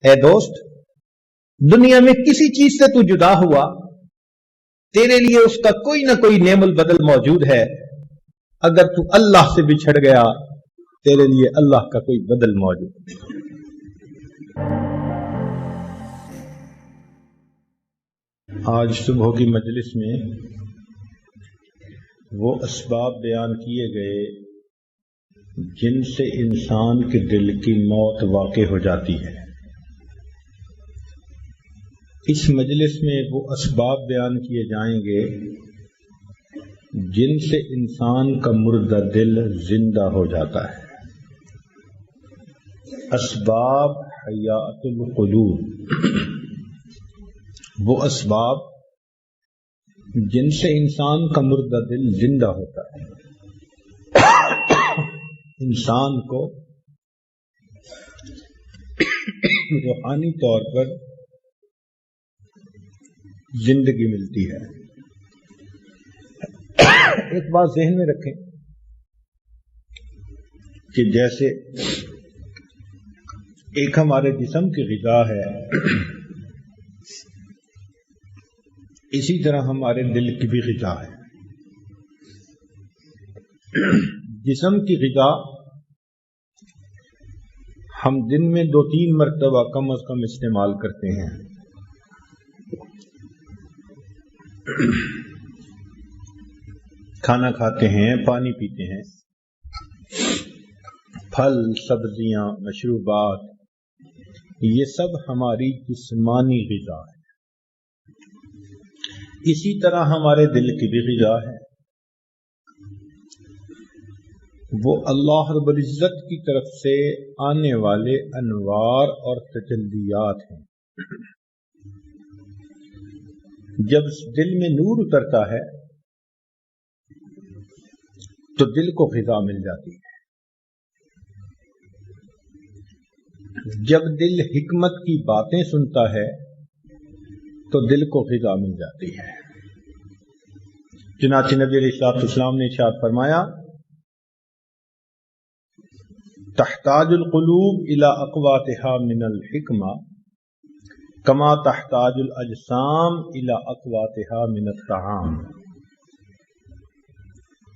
اے دوست، دنیا میں کسی چیز سے تو جدا ہوا، تیرے لیے اس کا کوئی نہ کوئی نعم البدل موجود ہے۔ اگر تو اللہ سے بچھڑ گیا، تیرے لیے اللہ کا کوئی بدل موجود ہے۔ آج صبح کی مجلس میں وہ اسباب بیان کیے گئے جن سے انسان کے دل کی موت واقع ہو جاتی ہے۔ اس مجلس میں وہ اسباب بیان کیے جائیں گے جن سے انسان کا مردہ دل زندہ ہو جاتا ہے۔ اسباب حیات القلوب، وہ اسباب جن سے انسان کا مردہ دل زندہ ہوتا ہے، انسان کو روحانی طور پر زندگی ملتی ہے۔ ایک بات ذہن میں رکھیں کہ جیسے ایک ہمارے جسم کی غذا ہے، اسی طرح ہمارے دل کی بھی غذا ہے۔ جسم کی غذا ہم دن میں 2-3 مرتبہ کم از کم استعمال کرتے ہیں۔ کھانا کھاتے ہیں، پانی پیتے ہیں، پھل، سبزیاں، مشروبات، یہ سب ہماری جسمانی غذا ہے۔ اسی طرح ہمارے دل کی بھی غذا ہے، وہ اللہ رب العزت کی طرف سے آنے والے انوار اور تجلیات ہیں۔ جب دل میں نور اترتا ہے تو دل کو غذا مل جاتی ہے۔ جب دل حکمت کی باتیں سنتا ہے تو دل کو غذا مل جاتی ہے۔ چنانچہ نبی علیہ السلام نے ارشاد فرمایا، تحتاج القلوب الى اقواتها من الحکمہ کما تحتاج الاجسام الى اقواتها من الطعام،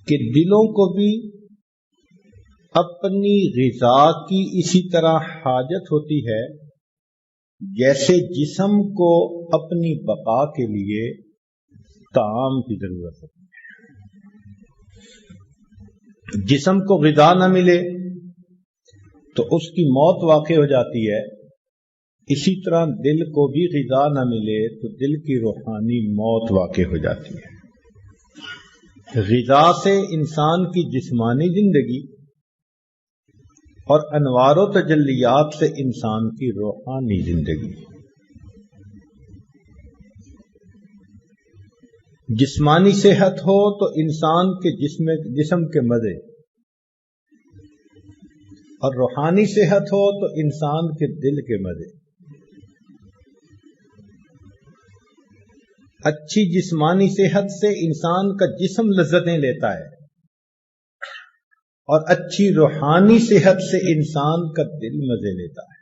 کہ دلوں کو بھی اپنی غذا کی اسی طرح حاجت ہوتی ہے جیسے جسم کو اپنی بقا کے لیے طعام کی ضرورت ہوتی ہے۔ جسم کو غذا نہ ملے تو اس کی موت واقع ہو جاتی ہے، اسی طرح دل کو بھی غذا نہ ملے تو دل کی روحانی موت واقع ہو جاتی ہے۔ غذا سے انسان کی جسمانی زندگی اور انوار و تجلیات سے انسان کی روحانی زندگی۔ جسمانی صحت ہو تو انسان کے جسم کے مزے، اور روحانی صحت ہو تو انسان کے دل کے مزے۔ اچھی جسمانی صحت سے انسان کا جسم لذتیں لیتا ہے، اور اچھی روحانی صحت سے انسان کا دل مزے لیتا ہے۔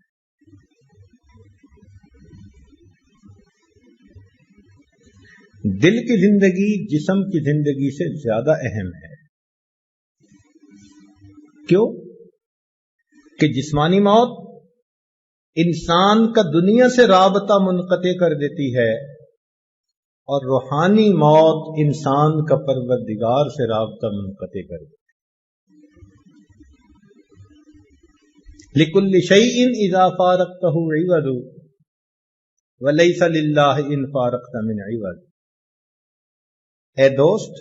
دل کی زندگی جسم کی زندگی سے زیادہ اہم ہے۔ کیوں؟ کہ جسمانی موت انسان کا دنیا سے رابطہ منقطع کر دیتی ہے، اور روحانی موت انسان کا پروردگار سے رابطہ منقطع کر دیتی ہے۔ لِكُلِّ شَيْءٍ إِذَا فَارَقْتَهُ عِوَضٌ وَلَيْسَ لِلَّهِ إِنْ فَارَقْتَ مِنْ عِوَضٍ۔ اے دوست،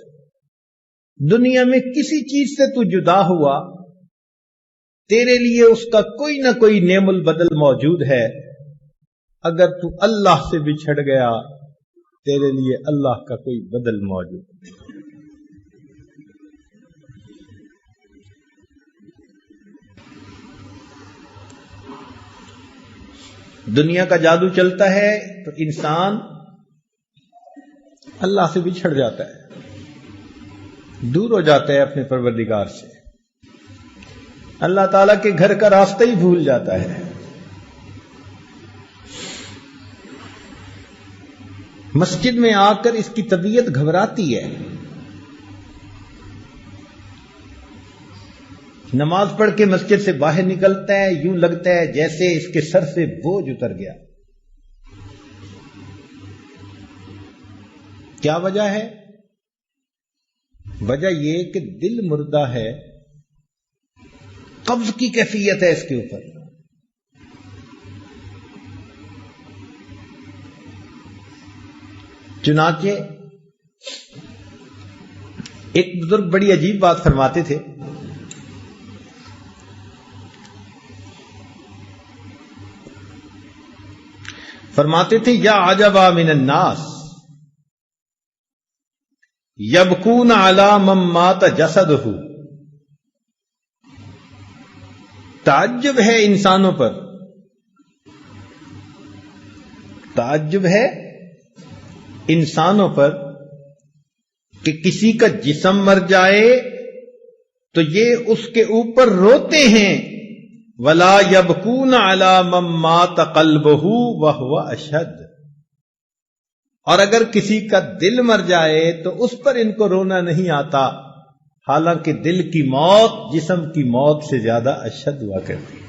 دنیا میں کسی چیز سے تو جدا ہوا، تیرے لیے اس کا کوئی نہ کوئی نعم البدل موجود ہے۔ اگر تو اللہ سے بچھڑ گیا، تیرے لیے اللہ کا کوئی بدل موجود ہے۔ دنیا کا جادو چلتا ہے تو انسان اللہ سے بچھڑ جاتا ہے، دور ہو جاتا ہے اپنے پروردگار سے، اللہ تعالیٰ کے گھر کا راستہ ہی بھول جاتا ہے۔ مسجد میں آ کر اس کی طبیعت گھبراتی ہے، نماز پڑھ کے مسجد سے باہر نکلتا ہے، یوں لگتا ہے جیسے اس کے سر سے بوجھ اتر گیا۔ کیا وجہ ہے؟ وجہ یہ کہ دل مردہ ہے، قبض کی کیفیت ہے اس کے اوپر۔ چنانچہ ایک بزرگ بڑی عجیب بات فرماتے تھے، فرماتے تھے یا عجبا من الناس یبکون علی من مات جسدہ، تعجب ہے انسانوں پر، تعجب ہے انسانوں پر کہ کسی کا جسم مر جائے تو یہ اس کے اوپر روتے ہیں، ولا یبکون علی من مات قلبہ وہو اشد، اور اگر کسی کا دل مر جائے تو اس پر ان کو رونا نہیں آتا، حالانکہ دل کی موت جسم کی موت سے زیادہ اشد ہوا کرتی ہے۔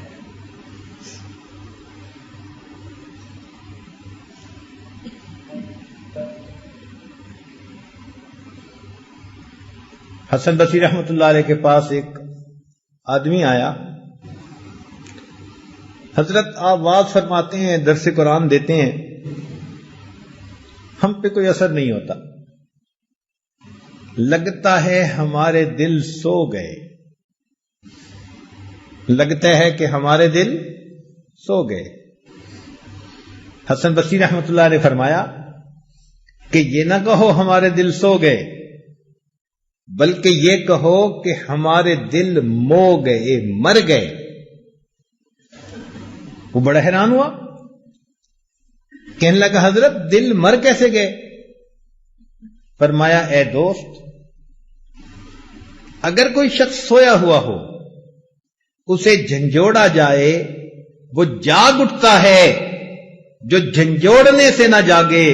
حسن بصری رحمۃ اللہ علیہ کے پاس ایک آدمی آیا، حضرت آپ واعظ فرماتے ہیں، درس قرآن دیتے ہیں، ہم پہ کوئی اثر نہیں ہوتا، لگتا ہے ہمارے دل سو گئے، لگتا ہے کہ ہمارے دل سو گئے۔ حسن بصری رحمۃ اللہ نے فرمایا کہ یہ نہ کہو ہمارے دل سو گئے، بلکہ یہ کہو کہ ہمارے دل مو گئے، مر گئے۔ وہ بڑا حیران ہوا، کہنے لگا حضرت دل مر کیسے گئے؟ فرمایا اے دوست، اگر کوئی شخص سویا ہوا ہو، اسے جھنجھوڑا جائے، وہ جاگ اٹھتا ہے، جو جھنجھوڑنے سے نہ جاگے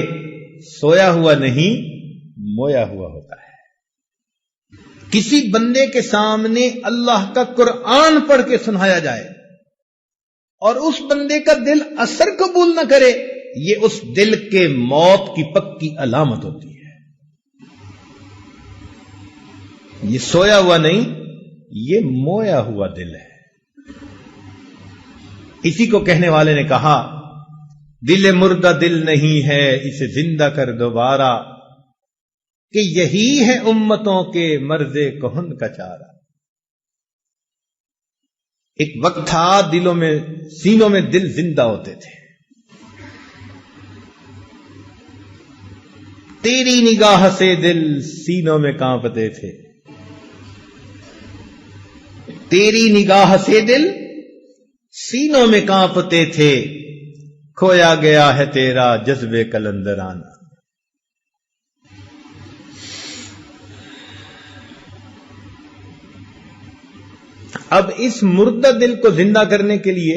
سویا ہوا نہیں مویا ہوا ہوتا ہے۔ کسی بندے کے سامنے اللہ کا قرآن پڑھ کے سنایا جائے اور اس بندے کا دل اثر قبول نہ کرے، یہ اس دل کے موت کی پکی علامت ہوتی ہے۔ یہ سویا ہوا نہیں، یہ مویا ہوا دل ہے۔ اسی کو کہنے والے نے کہا، دل مردہ دل نہیں ہے، اسے زندہ کر دوبارہ، کہ یہی ہے امتوں کے مرض کہن کا چارہ۔ ایک وقت تھا دلوں میں، سینوں میں دل زندہ ہوتے تھے، تیری نگاہ سے دل سینوں میں کانپتے تھے، تیری نگاہ سے دل سینوں میں کانپتے تھے، کھویا گیا ہے تیرا جذبے کلندرانہ۔ اب اس مردہ دل کو زندہ کرنے کے لیے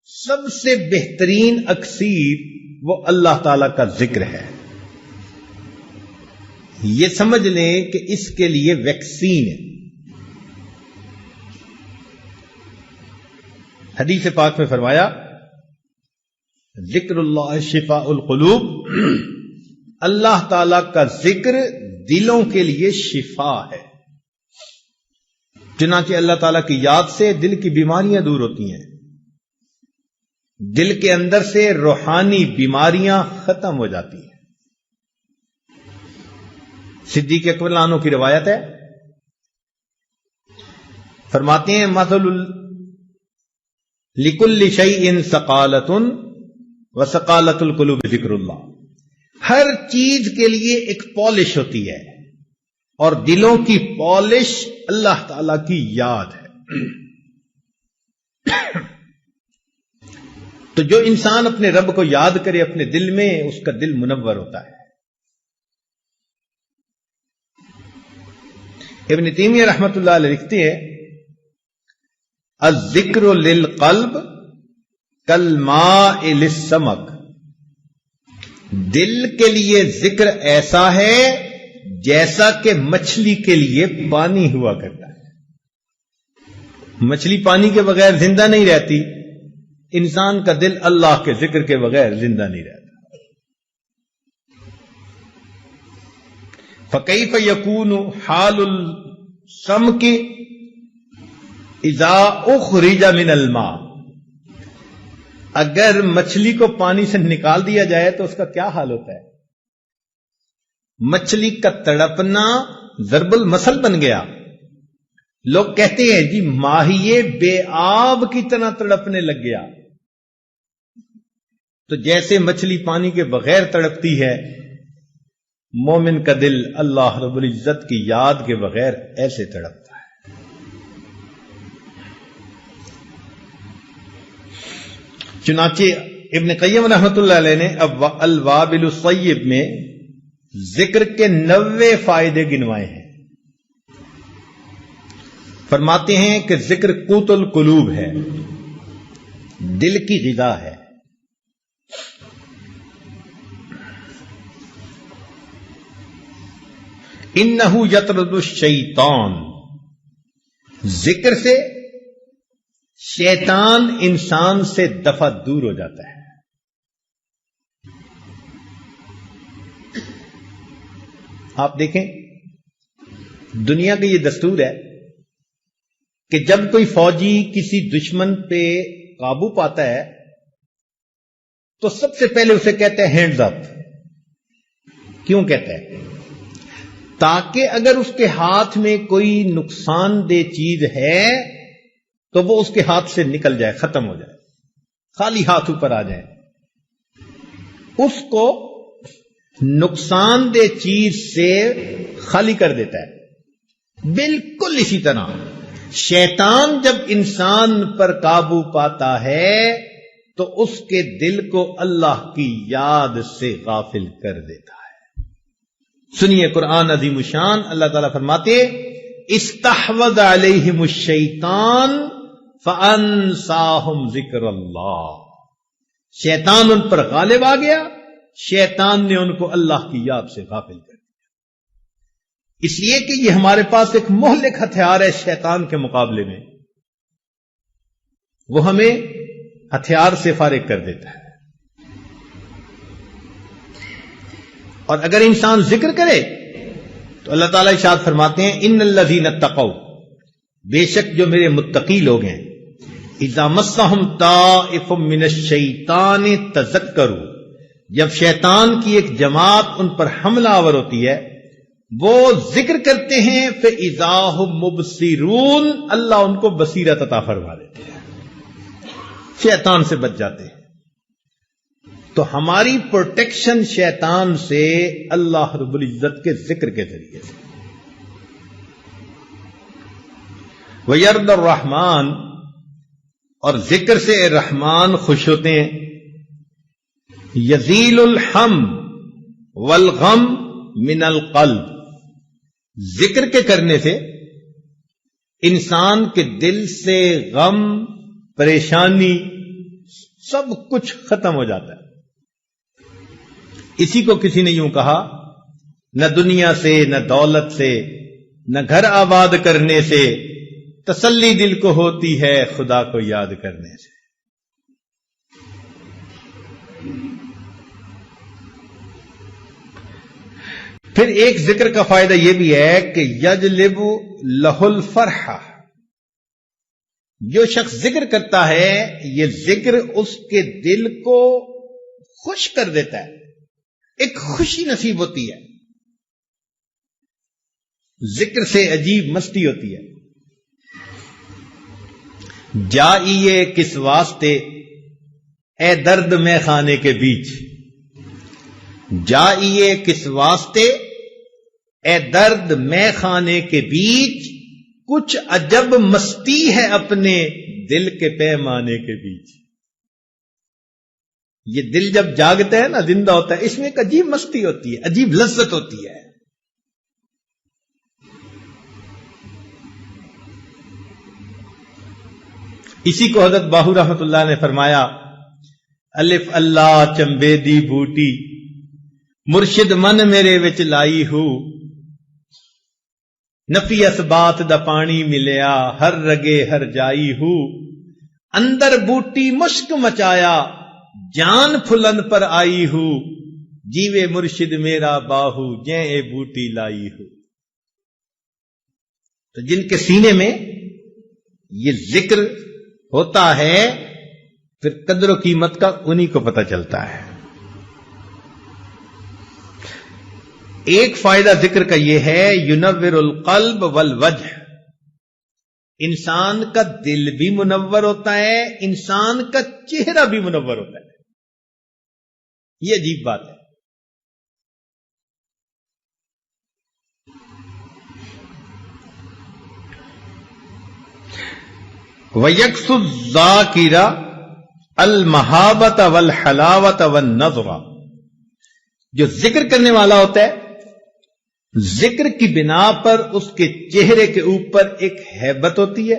سب سے بہترین اکسیر وہ اللہ تعالی کا ذکر ہے۔ یہ سمجھ لیں کہ اس کے لیے ویکسین ہے۔ حدیث پاک میں فرمایا، ذکر اللہ شفاء القلوب، اللہ تعالی کا ذکر دلوں کے لیے شفا ہے۔ چنانچہ اللہ تعالیٰ کی یاد سے دل کی بیماریاں دور ہوتی ہیں، دل کے اندر سے روحانی بیماریاں ختم ہو جاتی ہیں۔ صدیق اکبر عنہ کی روایت ہے، فرماتے ہیں مثل لکل شیء ثقالۃ وثقالۃ القلوب ذکر اللہ، ہر چیز کے لیے ایک پالش ہوتی ہے، اور دلوں کی پالش اللہ تعالی کی یاد ہے۔ تو جو انسان اپنے رب کو یاد کرے اپنے دل میں، اس کا دل منور ہوتا ہے۔ ابن تیمیہ رحمۃ اللہ علیہ لکھتے ہیں، الذکر للقلب کالماء للسمک، دل کے لیے ذکر ایسا ہے جیسا کہ مچھلی کے لیے پانی ہوا کرتا ہے. مچھلی پانی کے بغیر زندہ نہیں رہتی، انسان کا دل اللہ کے ذکر کے بغیر زندہ نہیں رہتا. فَكَيْفَ يَكُونُ حَالُ السَّمْكِ اِذَا أُخْرِجَ مِنَ الْمَاءِ. اگر مچھلی کو پانی سے نکال دیا جائے تو اس کا کیا حال ہوتا ہے؟ مچھلی کا تڑپنا ضرب المثل بن گیا. لوگ کہتے ہیں جی ماہیے بے آب کی طرح تڑپنے لگ گیا. تو جیسے مچھلی پانی کے بغیر تڑپتی ہے، مومن کا دل اللہ رب العزت کی یاد کے بغیر ایسے تڑپتا ہے. چنانچہ ابن قیم رحمۃ اللہ علیہ نے الوابل الصیب میں ذکر کے 90 فائدے گنوائے ہیں. فرماتے ہیں کہ ذکر قوت القلوب ہے، دل کی غذا ہے. انہ یطرد الشیطان، ذکر سے شیطان انسان سے دفع دور ہو جاتا ہے. آپ دیکھیں دنیا کا یہ دستور ہے کہ جب کوئی فوجی کسی دشمن پہ قابو پاتا ہے تو سب سے پہلے اسے کہتے ہیں ہینڈز اپ. کیوں کہتا ہے؟ تاکہ اگر اس کے ہاتھ میں کوئی نقصان دہ چیز ہے تو وہ اس کے ہاتھ سے نکل جائے، ختم ہو جائے، خالی ہاتھ اوپر آ جائے. اس کو نقصان دہ چیز سے خالی کر دیتا ہے. بالکل اسی طرح شیطان جب انسان پر قابو پاتا ہے تو اس کے دل کو اللہ کی یاد سے غافل کر دیتا ہے. سنیے قرآن عظیم الشان، اللہ تعالیٰ فرماتے استحوذ علیہم الشیطان فانساہم ذکر اللہ. شیطان ان پر غالب آ گیا، شیطان نے ان کو اللہ کی یاد سے غافل کر دیا. اس لیے کہ یہ ہمارے پاس ایک مہلک ہتھیار ہے شیطان کے مقابلے میں، وہ ہمیں ہتھیار سے فارغ کر دیتا ہے. اور اگر انسان ذکر کرے تو اللہ تعالیٰ ارشاد فرماتے ہیں ان الذین اتقوا، بے شک جو میرے متقی لوگ ہیں، اذا مسہم طائف من الشیطان تذکروا، جب شیطان کی ایک جماعت ان پر حملہ آور ہوتی ہے وہ ذکر کرتے ہیں فاذا ھم مبصرون، اللہ ان کو بصیرت عطا فرما دیتے ہیں، شیطان سے بچ جاتے ہیں. تو ہماری پروٹیکشن شیطان سے اللہ رب العزت کے ذکر کے ذریعے سے. وَيَرْضَ الرحمن، اور ذکر سے رحمان خوش ہوتے ہیں. یزیل الحم والغم من القلب، ذکر کے کرنے سے انسان کے دل سے غم، پریشانی سب کچھ ختم ہو جاتا ہے. اسی کو کسی نے یوں کہا، نہ دنیا سے، نہ دولت سے، نہ گھر آباد کرنے سے تسلی دل کو ہوتی ہے خدا کو یاد کرنے سے. پھر ایک ذکر کا فائدہ یہ بھی ہے کہ یجلب لہ الفرح، جو شخص ذکر کرتا ہے یہ ذکر اس کے دل کو خوش کر دیتا ہے، ایک خوشی نصیب ہوتی ہے. ذکر سے عجیب مستی ہوتی ہے. جائیے کس واسطے اے درد میں خانے کے بیچ، جائیے کس واسطے اے درد میں خانے کے بیچ، کچھ عجب مستی ہے اپنے دل کے پیمانے کے بیچ. یہ دل جب جاگتا ہے نا، زندہ ہوتا ہے، اس میں ایک عجیب مستی ہوتی ہے، عجیب لذت ہوتی ہے. اسی کو حضرت باہو رحمت اللہ نے فرمایا، الف اللہ چمبیدی بوٹی مرشد من میرے وچ لائی ہو نفی اسبات دا پانی ملیا ہر رگے ہر جائی ہو اندر بوٹی مشک مچایا جان پھلن پر آئی ہو جیوے مرشد میرا باہو جیں اے بوٹی لائی ہو. تو جن کے سینے میں یہ ذکر ہوتا ہے پھر قدر و قیمت کا انہی کو پتہ چلتا ہے. ایک فائدہ ذکر کا یہ ہے ینور القلب والوجہ، انسان کا دل بھی منور ہوتا ہے، انسان کا چہرہ بھی منور ہوتا ہے. یہ عجیب بات ہے. وَيَكْسُ الذَّاكِرَ الْمَحَابَةَ وَالْحَلَاوَةَ وَالنَّظْرَ، جو ذکر کرنے والا ہوتا ہے ذکر کی بنا پر اس کے چہرے کے اوپر ایک ہیبت ہوتی ہے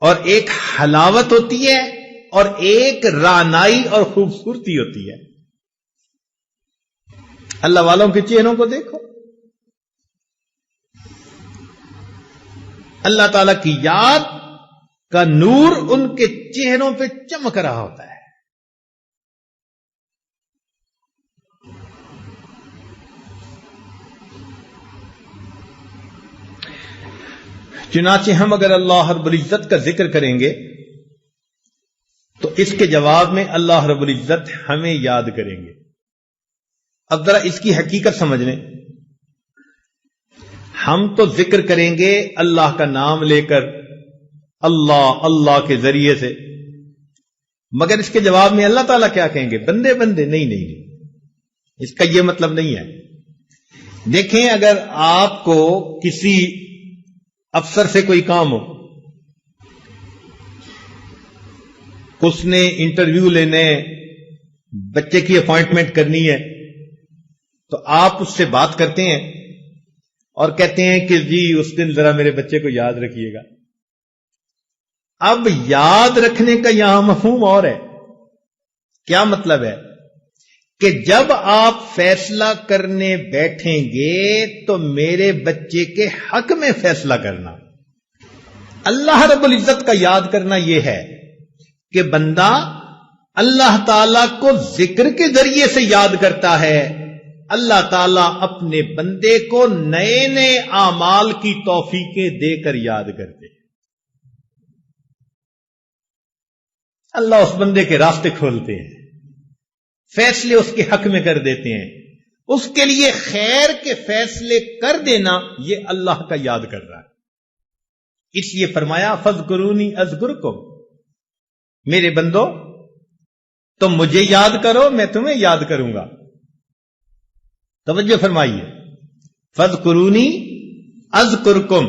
اور ایک حلاوت ہوتی ہے اور ایک رعنائی اور خوبصورتی ہوتی ہے. اللہ والوں کے چہروں کو دیکھو، اللہ تعالی کی یاد کا نور ان کے چہروں پہ چمک رہا ہوتا ہے. چنانچہ ہم اگر اللہ رب العزت کا ذکر کریں گے تو اس کے جواب میں اللہ رب العزت ہمیں یاد کریں گے. اب ذرا اس کی حقیقت سمجھ لیں. ہم تو ذکر کریں گے اللہ کا نام لے کر، اللہ اللہ کے ذریعے سے، مگر اس کے جواب میں اللہ تعالیٰ کیا کہیں گے؟ بندے بندے. نہیں، اس کا یہ مطلب نہیں ہے. دیکھیں، اگر آپ کو کسی افسر سے کوئی کام ہو، اس نے انٹرویو لینے، بچے کی اپوائنٹمنٹ کرنی ہے، تو آپ اس سے بات کرتے ہیں اور کہتے ہیں کہ جی اس دن ذرا میرے بچے کو یاد رکھیے گا. اب یاد رکھنے کا یہاں مفہوم اور ہے. کیا مطلب ہے؟ کہ جب آپ فیصلہ کرنے بیٹھیں گے تو میرے بچے کے حق میں فیصلہ کرنا. اللہ رب العزت کا یاد کرنا یہ ہے کہ بندہ اللہ تعالی کو ذکر کے ذریعے سے یاد کرتا ہے. اللہ تعالیٰ اپنے بندے کو نئے نئے اعمال کی توفیقیں دے کر یاد کرتے. اللہ اس بندے کے راستے کھولتے ہیں، فیصلے اس کے حق میں کر دیتے ہیں. اس کے لیے خیر کے فیصلے کر دینا یہ اللہ کا یاد کر رہا ہے. اس لیے فرمایا فاذکرونی اذکرکم، میرے بندو تم مجھے یاد کرو میں تمہیں یاد کروں گا. توجہ فرمائیے، فاذکرونی اذکرکم،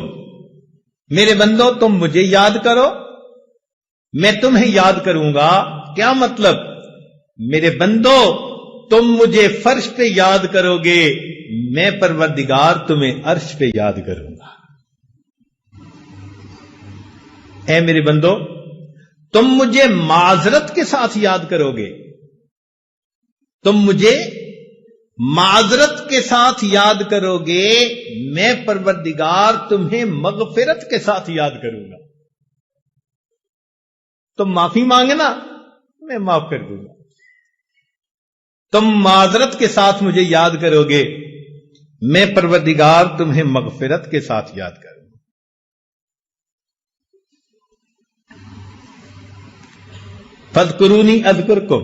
میرے بندو تم مجھے یاد کرو میں تمہیں یاد کروں گا. کیا مطلب؟ میرے بندو تم مجھے فرش پہ یاد کرو گے، میں پروردگار تمہیں عرش پہ یاد کروں گا. اے میرے بندو تم مجھے معذرت کے ساتھ یاد کرو گے، تم مجھے معذرت کے ساتھ یاد کرو گے، میں پروردگار تمہیں مغفرت کے ساتھ یاد کروں گا. تم معافی مانگنا میں معاف کر دوں گا. تم معذرت کے ساتھ مجھے یاد کرو گے، میں پروردگار تمہیں مغفرت کے ساتھ یاد کروں گا. فاذکرونی اذکرکم،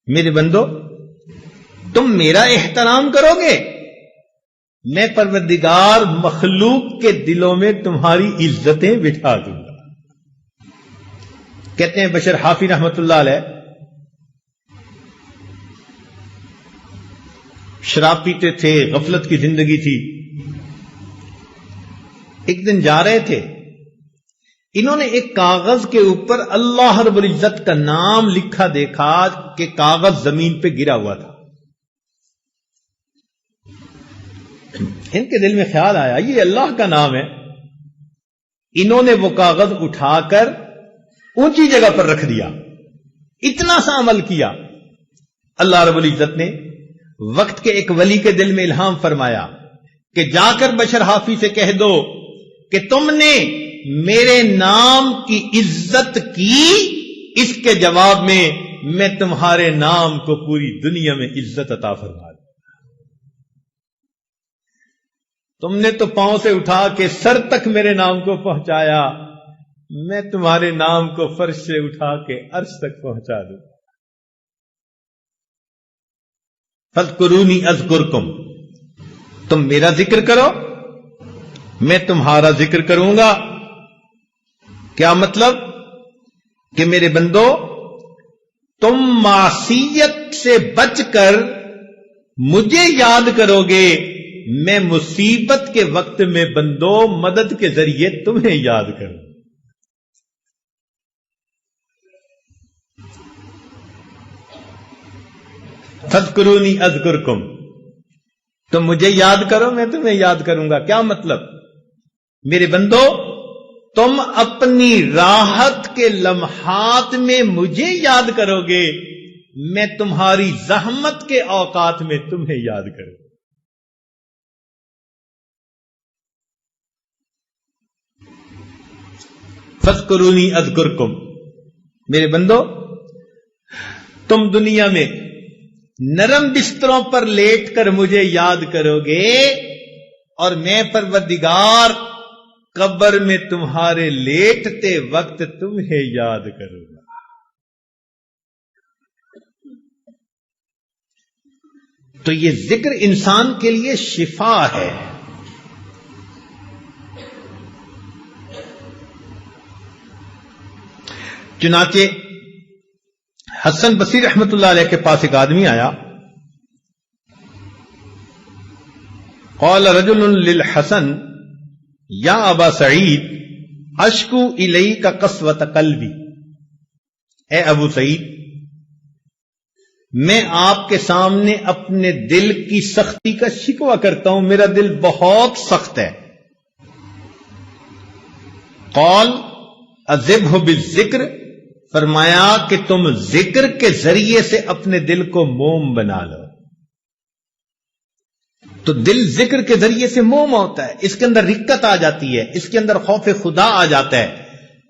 میرے بندو تم میرا احترام کرو گے، میں پروردگار مخلوق کے دلوں میں تمہاری عزتیں بٹھا دوں گا. کہتے ہیں بشر حافی رحمت اللہ علیہ شراب پیتے تھے، غفلت کی زندگی تھی. ایک دن جا رہے تھے، انہوں نے ایک کاغذ کے اوپر اللہ رب العزت کا نام لکھا دیکھا کہ کاغذ زمین پہ گرا ہوا تھا. ان کے دل میں خیال آیا یہ اللہ کا نام ہے. انہوں نے وہ کاغذ اٹھا کر اونچی جگہ پر رکھ دیا. اتنا سا عمل کیا، اللہ رب العزت نے وقت کے ایک ولی کے دل میں الہام فرمایا کہ جا کر بشر حافی سے کہہ دو کہ تم نے میرے نام کی عزت کی، اس کے جواب میں تمہارے نام کو پوری دنیا میں عزت عطا فرما دوں۔ تم نے تو پاؤں سے اٹھا کے سر تک میرے نام کو پہنچایا، میں تمہارے نام کو فرش سے اٹھا کے عرش تک پہنچا دوں۔ فاذکرونی اذکرکم، تم میرا ذکر کرو میں تمہارا ذکر کروں گا۔ کیا مطلب؟ کہ میرے بندو تم معصیت سے بچ کر مجھے یاد کرو گے، میں مصیبت کے وقت میں بندو مدد کے ذریعے تمہیں یاد کروں۔ فاذکرونی اذکرکم، تم مجھے یاد کرو میں تمہیں یاد کروں گا۔ کیا مطلب؟ میرے بندو تم اپنی راحت کے لمحات میں مجھے یاد کرو گے، میں تمہاری زحمت کے اوقات میں تمہیں یاد کروں۔ فاذکرونی اذکرکم، میرے بندو تم دنیا میں نرم بستروں پر لیٹ کر مجھے یاد کرو گے، اور میں پروردگار قبر میں تمہارے لیٹتے وقت تمہیں یاد کروں گا۔ تو یہ ذکر انسان کے لیے شفا ہے۔ چنانچہ حسن بصری رحمت اللہ علیہ کے پاس ایک آدمی آیا، قال رجل للحسن یا ابا سعید اشکو الیک قسوۃ قلبی، اے ابو سعید میں آپ کے سامنے اپنے دل کی سختی کا شکوہ کرتا ہوں، میرا دل بہت سخت ہے۔ قال اذبہ بالذکر، فرمایا کہ تم ذکر کے ذریعے سے اپنے دل کو موم بنا لو۔ تو دل ذکر کے ذریعے سے موم ہوتا ہے، اس کے اندر رقت آ جاتی ہے، اس کے اندر خوف خدا آ جاتا ہے،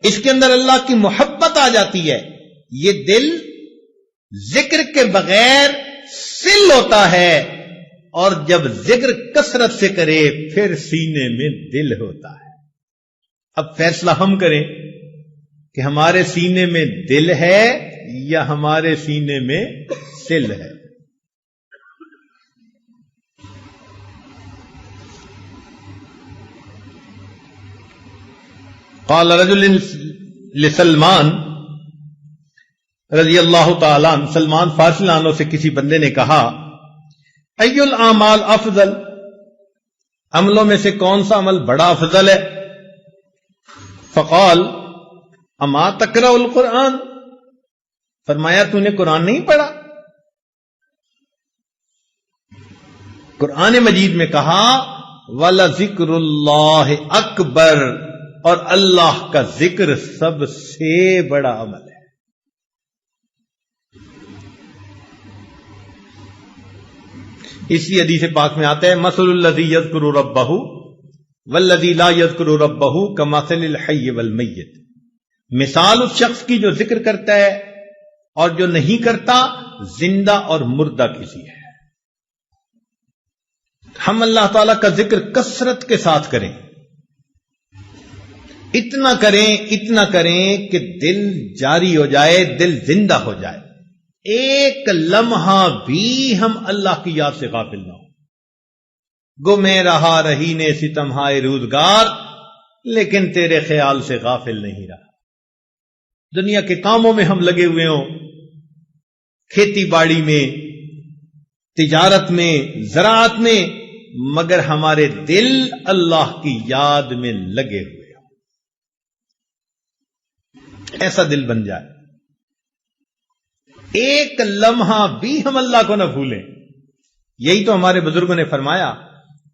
اس کے اندر اللہ کی محبت آ جاتی ہے۔ یہ دل ذکر کے بغیر سل ہوتا ہے، اور جب ذکر کثرت سے کرے پھر سینے میں دل ہوتا ہے۔ اب فیصلہ ہم کریں کہ ہمارے سینے میں دل ہے یا ہمارے سینے میں سل ہے۔ قال رجل لسلمان رضی اللہ تعالی عنہ، سلمان فارسی عنہ سے کسی بندے نے کہا، ای الاعمال افضل، عملوں میں سے کون سا عمل بڑا افضل ہے؟ فقال اما تقرأ القرآن، فرمایا تو نے قرآن نہیں پڑھا؟ قرآن مجید میں کہا وَلَذِكْرُ اللَّهِ اکبر، اور اللہ کا ذکر سب سے بڑا عمل ہے۔ اسی حدیث پاک میں آتا ہے مثل الذی یذکر ربہ والذی لا یذکر ربہ کمثل الحی والمیت، مثال اس شخص کی جو ذکر کرتا ہے اور جو نہیں کرتا زندہ اور مردہ کسی ہے۔ ہم اللہ تعالی کا ذکر کثرت کے ساتھ کریں، اتنا کریں کہ دل جاری ہو جائے، دل زندہ ہو جائے، ایک لمحہ بھی ہم اللہ کی یاد سے غافل نہ ہو۔ گو میں رہا رہی نے ستم ہائے روزگار، لیکن تیرے خیال سے غافل نہیں رہا۔ دنیا کے کاموں میں ہم لگے ہوئے ہوں، کھیتی باڑی میں، تجارت میں، زراعت میں، مگر ہمارے دل اللہ کی یاد میں لگے ہوئے ہوں۔ ایسا دل بن جائے، ایک لمحہ بھی ہم اللہ کو نہ بھولیں۔ یہی تو ہمارے بزرگوں نے فرمایا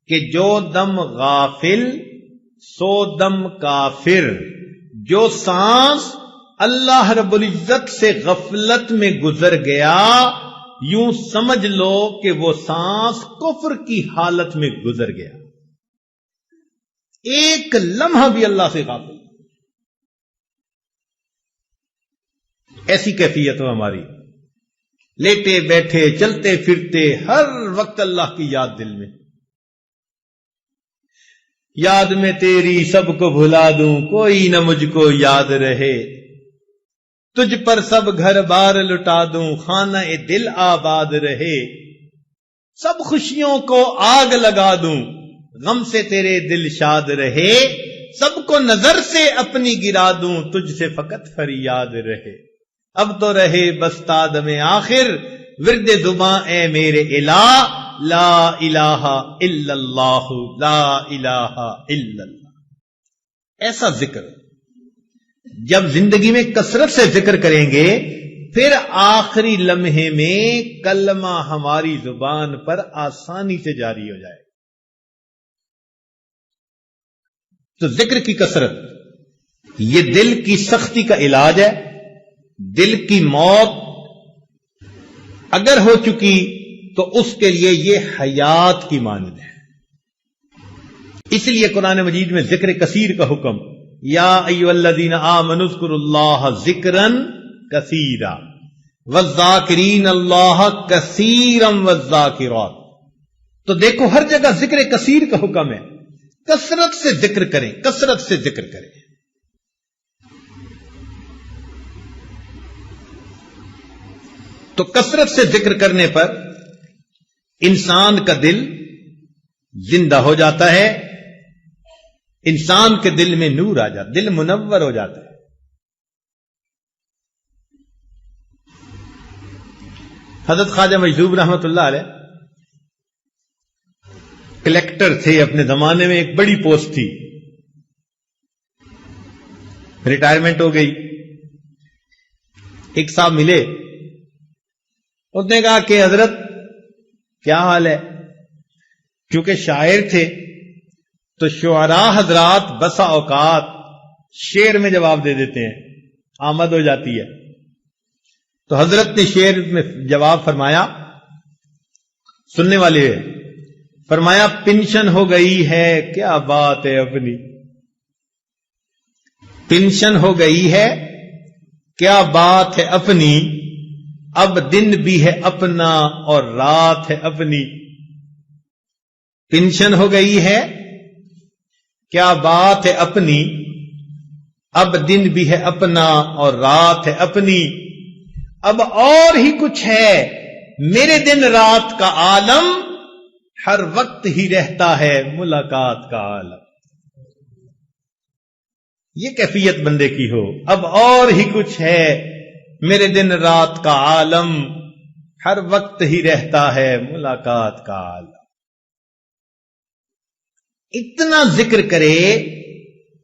کہ جو دم غافل سو دم کافر، جو سانس اللہ رب العزت سے غفلت میں گزر گیا یوں سمجھ لو کہ وہ سانس کفر کی حالت میں گزر گیا، ایک لمحہ بھی اللہ سے غافل۔ ایسی کیفیت ہو ہماری، لیٹے بیٹھے چلتے پھرتے ہر وقت اللہ کی یاد دل میں، یاد میں تیری سب کو بھلا دوں کوئی نہ مجھ کو یاد رہے، تجھ پر سب گھر بار لٹا دوں خانہ دل آباد رہے، سب خوشیوں کو آگ لگا دوں غم سے تیرے دل شاد رہے، سب کو نظر سے اپنی گرا دوں تجھ سے فقط فریاد رہے، اب تو رہے بس تادم آخر ورد زباں اے میرے الہ، لا الہ الا اللہ لا الہ الا اللہ۔ ایسا ذکر جب زندگی میں کثرت سے ذکر کریں گے پھر آخری لمحے میں کلمہ ہماری زبان پر آسانی سے جاری ہو جائے۔ تو ذکر کی کثرت یہ دل کی سختی کا علاج ہے۔ دل کی موت اگر ہو چکی تو اس کے لیے یہ حیات کی مانند ہے۔ اس لیے قرآن مجید میں ذکر کثیر کا حکم، یا ایھا الذین آمنوا اذکروا اللہ ذکرا کثیرا والذاکرین اللہ کثیرا والذاکرات۔ تو دیکھو ہر جگہ ذکر کثیر کا حکم ہے، کثرت سے ذکر کریں، کثرت سے ذکر کریں۔ تو کثرت سے ذکر کرنے پر انسان کا دل زندہ ہو جاتا ہے، انسان کے دل میں نور آ جاتا، دل منور ہو جاتا ہے۔ حضرت خواجہ مجذوب رحمت اللہ علیہ کلیکٹر تھے اپنے زمانے میں، ایک بڑی پوسٹ تھی، ریٹائرمنٹ ہو گئی۔ ایک صاحب ملے، اس نے کہا کہ حضرت کیا حال ہے؟ کیونکہ شاعر تھے تو شعراء حضرات بسا اوقات شعر میں جواب دے دیتے ہیں، آمد ہو جاتی ہے۔ تو حضرت نے شعر میں جواب فرمایا، سننے والے فرمایا پنشن ہو گئی ہے کیا بات ہے اپنی، پنشن ہو گئی ہے کیا بات ہے اپنی، اب دن بھی ہے اپنا اور رات ہے اپنی، پنشن ہو گئی ہے کیا بات ہے اپنی، اب دن بھی ہے اپنا اور رات ہے اپنی، اب اور ہی کچھ ہے میرے دن رات کا عالم، ہر وقت ہی رہتا ہے ملاقات کا عالم۔ یہ کیفیت بندے کی ہو، اب اور ہی کچھ ہے میرے دن رات کا عالم، ہر وقت ہی رہتا ہے ملاقات کا عالم۔ اتنا ذکر کرے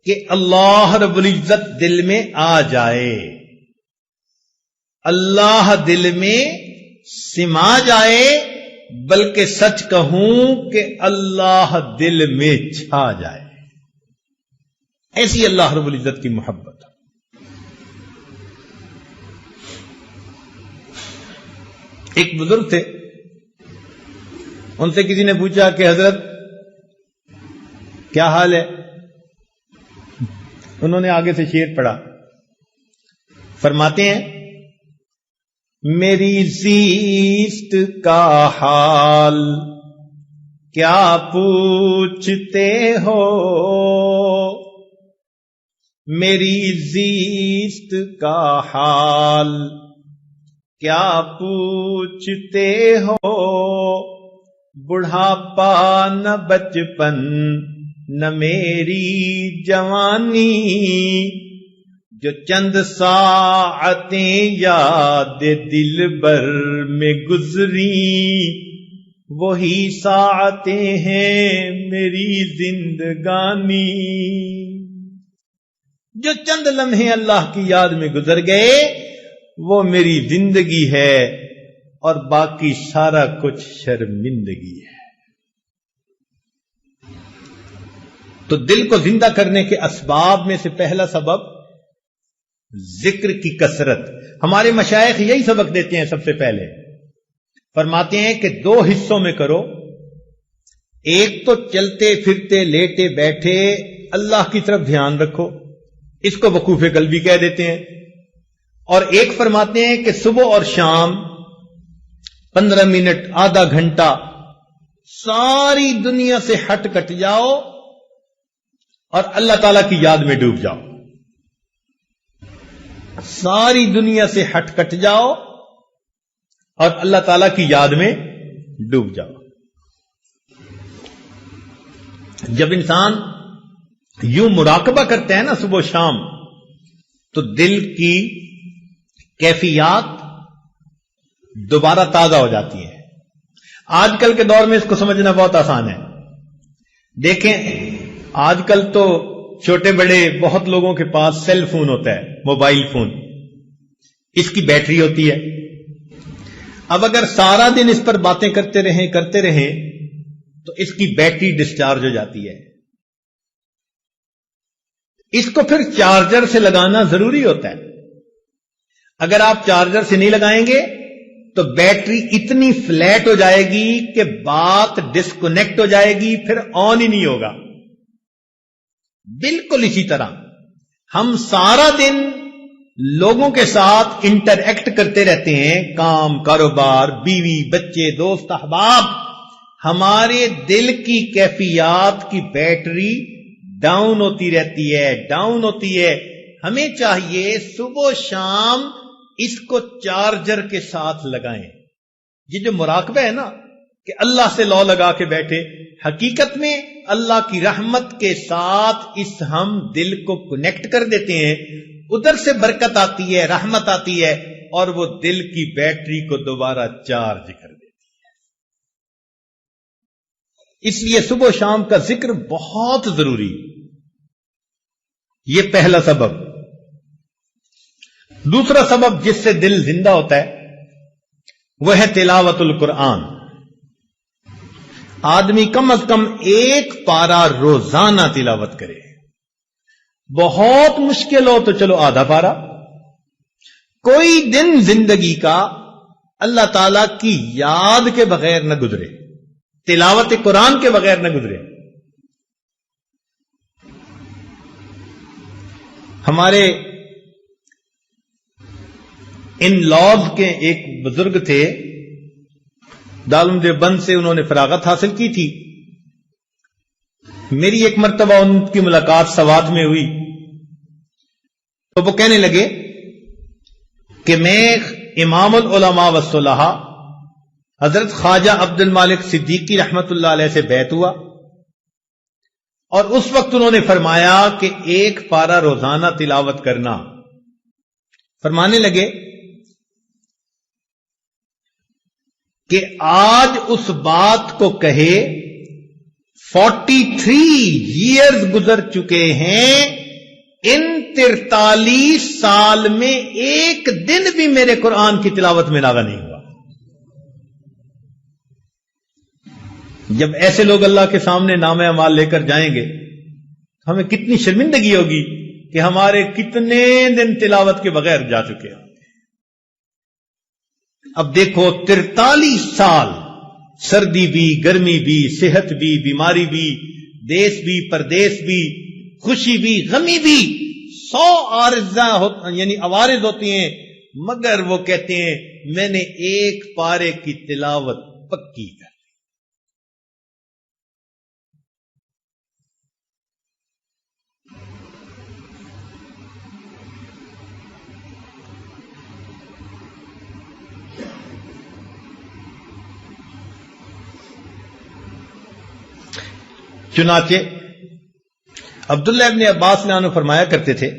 کہ اللہ رب العزت دل میں آ جائے، اللہ دل میں سما جائے، بلکہ سچ کہوں کہ اللہ دل میں چھا جائے۔ ایسی اللہ رب العزت کی محبت۔ ایک بزرگ تھے، ان سے کسی نے پوچھا کہ حضرت کیا حال ہے؟ انہوں نے آگے سے شعر پڑھا، فرماتے ہیں میری زیست کا حال کیا پوچھتے ہو، میری زیست کا حال کیا پوچھتے ہو، بڑھاپا نہ بچپن نہ میری جوانی، جو چند ساعتیں یاد دل بر میں گزری، وہی ساعتیں ہیں میری زندگانی۔ جو چند لمحے اللہ کی یاد میں گزر گئے وہ میری زندگی ہے، اور باقی سارا کچھ شرمندگی ہے۔ تو دل کو زندہ کرنے کے اسباب میں سے پہلا سبب ذکر کی کثرت۔ ہمارے مشائخ یہی سبق دیتے ہیں سب سے پہلے فرماتے ہیں کہ 2 حصوں میں کرو. ایک تو چلتے پھرتے لیٹے بیٹھے اللہ کی طرف دھیان رکھو، اس کو وقوف قلبی کہہ دیتے ہیں. اور ایک فرماتے ہیں کہ صبح اور شام 15 منٹ آدھا گھنٹہ ساری دنیا سے ہٹ کٹ جاؤ اور اللہ تعالی کی یاد میں ڈوب جاؤ. ساری دنیا سے ہٹ کٹ جاؤ اور اللہ تعالی کی یاد میں ڈوب جاؤ. جب انسان یوں مراقبہ کرتا ہے نا صبح و شام، تو دل کی کیفیات دوبارہ تازہ ہو جاتی ہے. آج کل کے دور میں اس کو سمجھنا بہت آسان ہے. دیکھیں آج کل تو چھوٹے بڑے بہت لوگوں کے پاس سیل فون ہوتا ہے، موبائل فون. اس کی بیٹری ہوتی ہے. اب اگر سارا دن اس پر باتیں کرتے رہیں تو اس کی بیٹری ڈسچارج ہو جاتی ہے. اس کو پھر چارجر سے لگانا ضروری ہوتا ہے. اگر آپ چارجر سے نہیں لگائیں گے تو بیٹری اتنی فلیٹ ہو جائے گی کہ بات ڈسکنیکٹ ہو جائے گی، پھر آن ہی نہیں ہوگا. بالکل اسی طرح ہم سارا دن لوگوں کے ساتھ انٹریکٹ کرتے رہتے ہیں، کام کاروبار، بیوی بچے دوست احباب. ہمارے دل کی کیفیات کی بیٹری ڈاؤن ہوتی رہتی ہے. ہمیں چاہیے صبح و شام اس کو چارجر کے ساتھ لگائیں. یہ جو مراقبہ ہے نا کہ اللہ سے لو لگا کے بیٹھے، حقیقت میں اللہ کی رحمت کے ساتھ اس ہم دل کو کنیکٹ کر دیتے ہیں. ادھر سے برکت آتی ہے، رحمت آتی ہے، اور وہ دل کی بیٹری کو دوبارہ چارج کر دیتی ہے. اس لیے صبح و شام کا ذکر بہت ضروری. یہ پہلا سبب. دوسرا سبب جس سے دل زندہ ہوتا ہے وہ ہے تلاوت القرآن. آدمی کم از کم 1 پارہ روزانہ تلاوت کرے. بہت مشکل ہو تو چلو آدھا پارہ. کوئی دن زندگی کا اللہ تعالی کی یاد کے بغیر نہ گزرے، تلاوت قرآن کے بغیر نہ گزرے. ہمارے ان لاز کے ایک بزرگ تھے، دارالعلوم دیوبند سے انہوں نے فراغت حاصل کی تھی. میری ایک مرتبہ ان کی ملاقات سوات میں ہوئی تو وہ کہنے لگے کہ میں امام العلماء والصلحاء حضرت خواجہ عبد المالک صدیقی رحمت اللہ علیہ سے بیعت ہوا، اور اس وقت انہوں نے فرمایا کہ 1 پارہ روزانہ تلاوت کرنا. فرمانے لگے کہ آج اس بات کو کہے 43 ایئرز گزر چکے ہیں، ان 43 سال میں ایک دن بھی میرے قرآن کی تلاوت میں ناغہ نہیں ہوا. جب ایسے لوگ اللہ کے سامنے نامہ اعمال لے کر جائیں گے تو ہمیں کتنی شرمندگی ہوگی کہ ہمارے کتنے دن تلاوت کے بغیر جا چکے ہیں. اب دیکھو 43 سال، سردی بھی، گرمی بھی، صحت بھی، بیماری بھی، دیس بھی، پردیس بھی، خوشی بھی، غمی بھی، 100 عوارض ہوتی ہیں، مگر وہ کہتے ہیں میں نے 1 پارے کی تلاوت پکی کر. چنانچہ عبداللہ ابن عباس نے فرمایا کرتے تھے،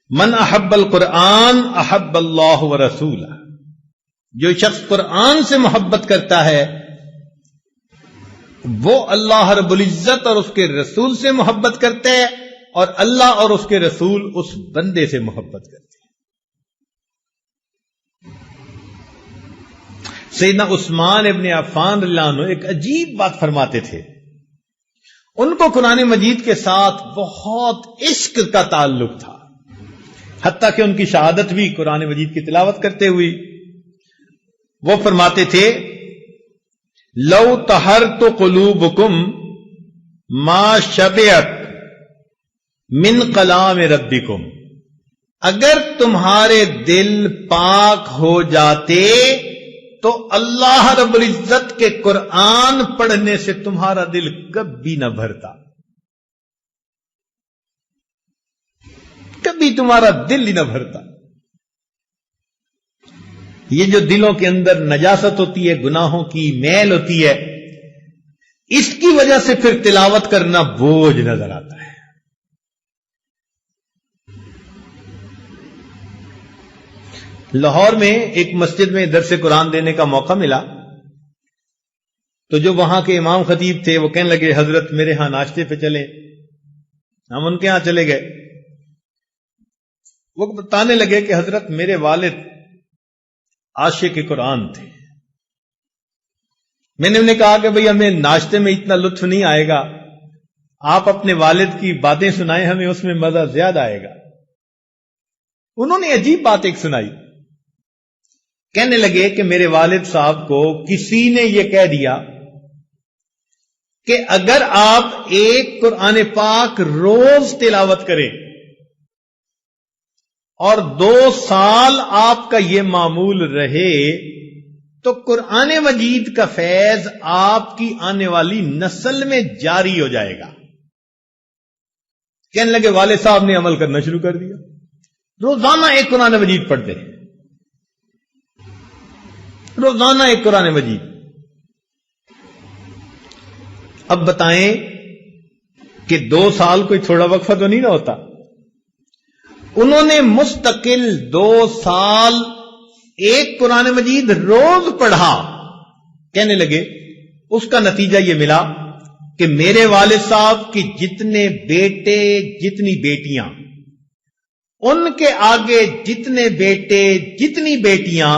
من احب القرآن احب اللہ ورسولہ. جو شخص قرآن سے محبت کرتا ہے وہ اللہ رب العزت اور اس کے رسول سے محبت کرتا ہے، اور اللہ اور اس کے رسول اس بندے سے محبت کرتے ہیں. سیدنا عثمان ابن عفان رضی اللہ عنہ ایک عجیب بات فرماتے تھے. ان کو قرآن مجید کے ساتھ بہت عشق کا تعلق تھا، حتیٰ کہ ان کی شہادت بھی قرآن مجید کی تلاوت کرتے ہوئی. وہ فرماتے تھے لو طہرت قلوبکم ما شبعت من کلام ربکم، اگر تمہارے دل پاک ہو جاتے تو اللہ رب العزت کے قرآن پڑھنے سے تمہارا دل کبھی نہ بھرتا، کبھی تمہارا دل ہی نہ بھرتا۔ یہ جو دلوں کے اندر نجاست ہوتی ہے، گناہوں کی میل ہوتی ہے، اس کی وجہ سے پھر تلاوت کرنا بوجھ نظر آتا ہے۔ لاہور میں ایک مسجد میں درس قرآن دینے کا موقع ملا، تو جو وہاں کے امام خطیب تھے وہ کہنے لگے حضرت میرے ہاں ناشتے پہ چلیں، ہم ان کے ہاں چلے گئے۔ وہ بتانے لگے کہ حضرت میرے والد عاشق قرآن تھے۔ میں نے انہیں کہا کہ بھئی ہمیں ناشتے میں اتنا لطف نہیں آئے گا، آپ اپنے والد کی باتیں سنائیں، ہمیں اس میں مزہ زیادہ آئے گا۔ انہوں نے عجیب بات ایک سنائی، کہنے لگے کہ میرے والد صاحب کو کسی نے یہ کہہ دیا کہ اگر آپ ایک قرآن پاک روز تلاوت کریں اور 2 سال آپ کا یہ معمول رہے تو قرآن مجید کا فیض آپ کی آنے والی نسل میں جاری ہو جائے گا۔ کہنے لگے والد صاحب نے عمل کرنا شروع کر دیا، روزانہ ایک قرآن مجید پڑھتے ہیں، روزانہ ایک قرآن مجید۔ اب بتائیں کہ 2 سال کوئی تھوڑا وقفہ تو نہیں نہ ہوتا، انہوں نے مستقل 2 سال ایک قرآن مجید روز پڑھا۔ کہنے لگے اس کا نتیجہ یہ ملا کہ میرے والد صاحب کی جتنے بیٹے جتنی بیٹیاں، ان کے آگے جتنے بیٹے جتنی بیٹیاں،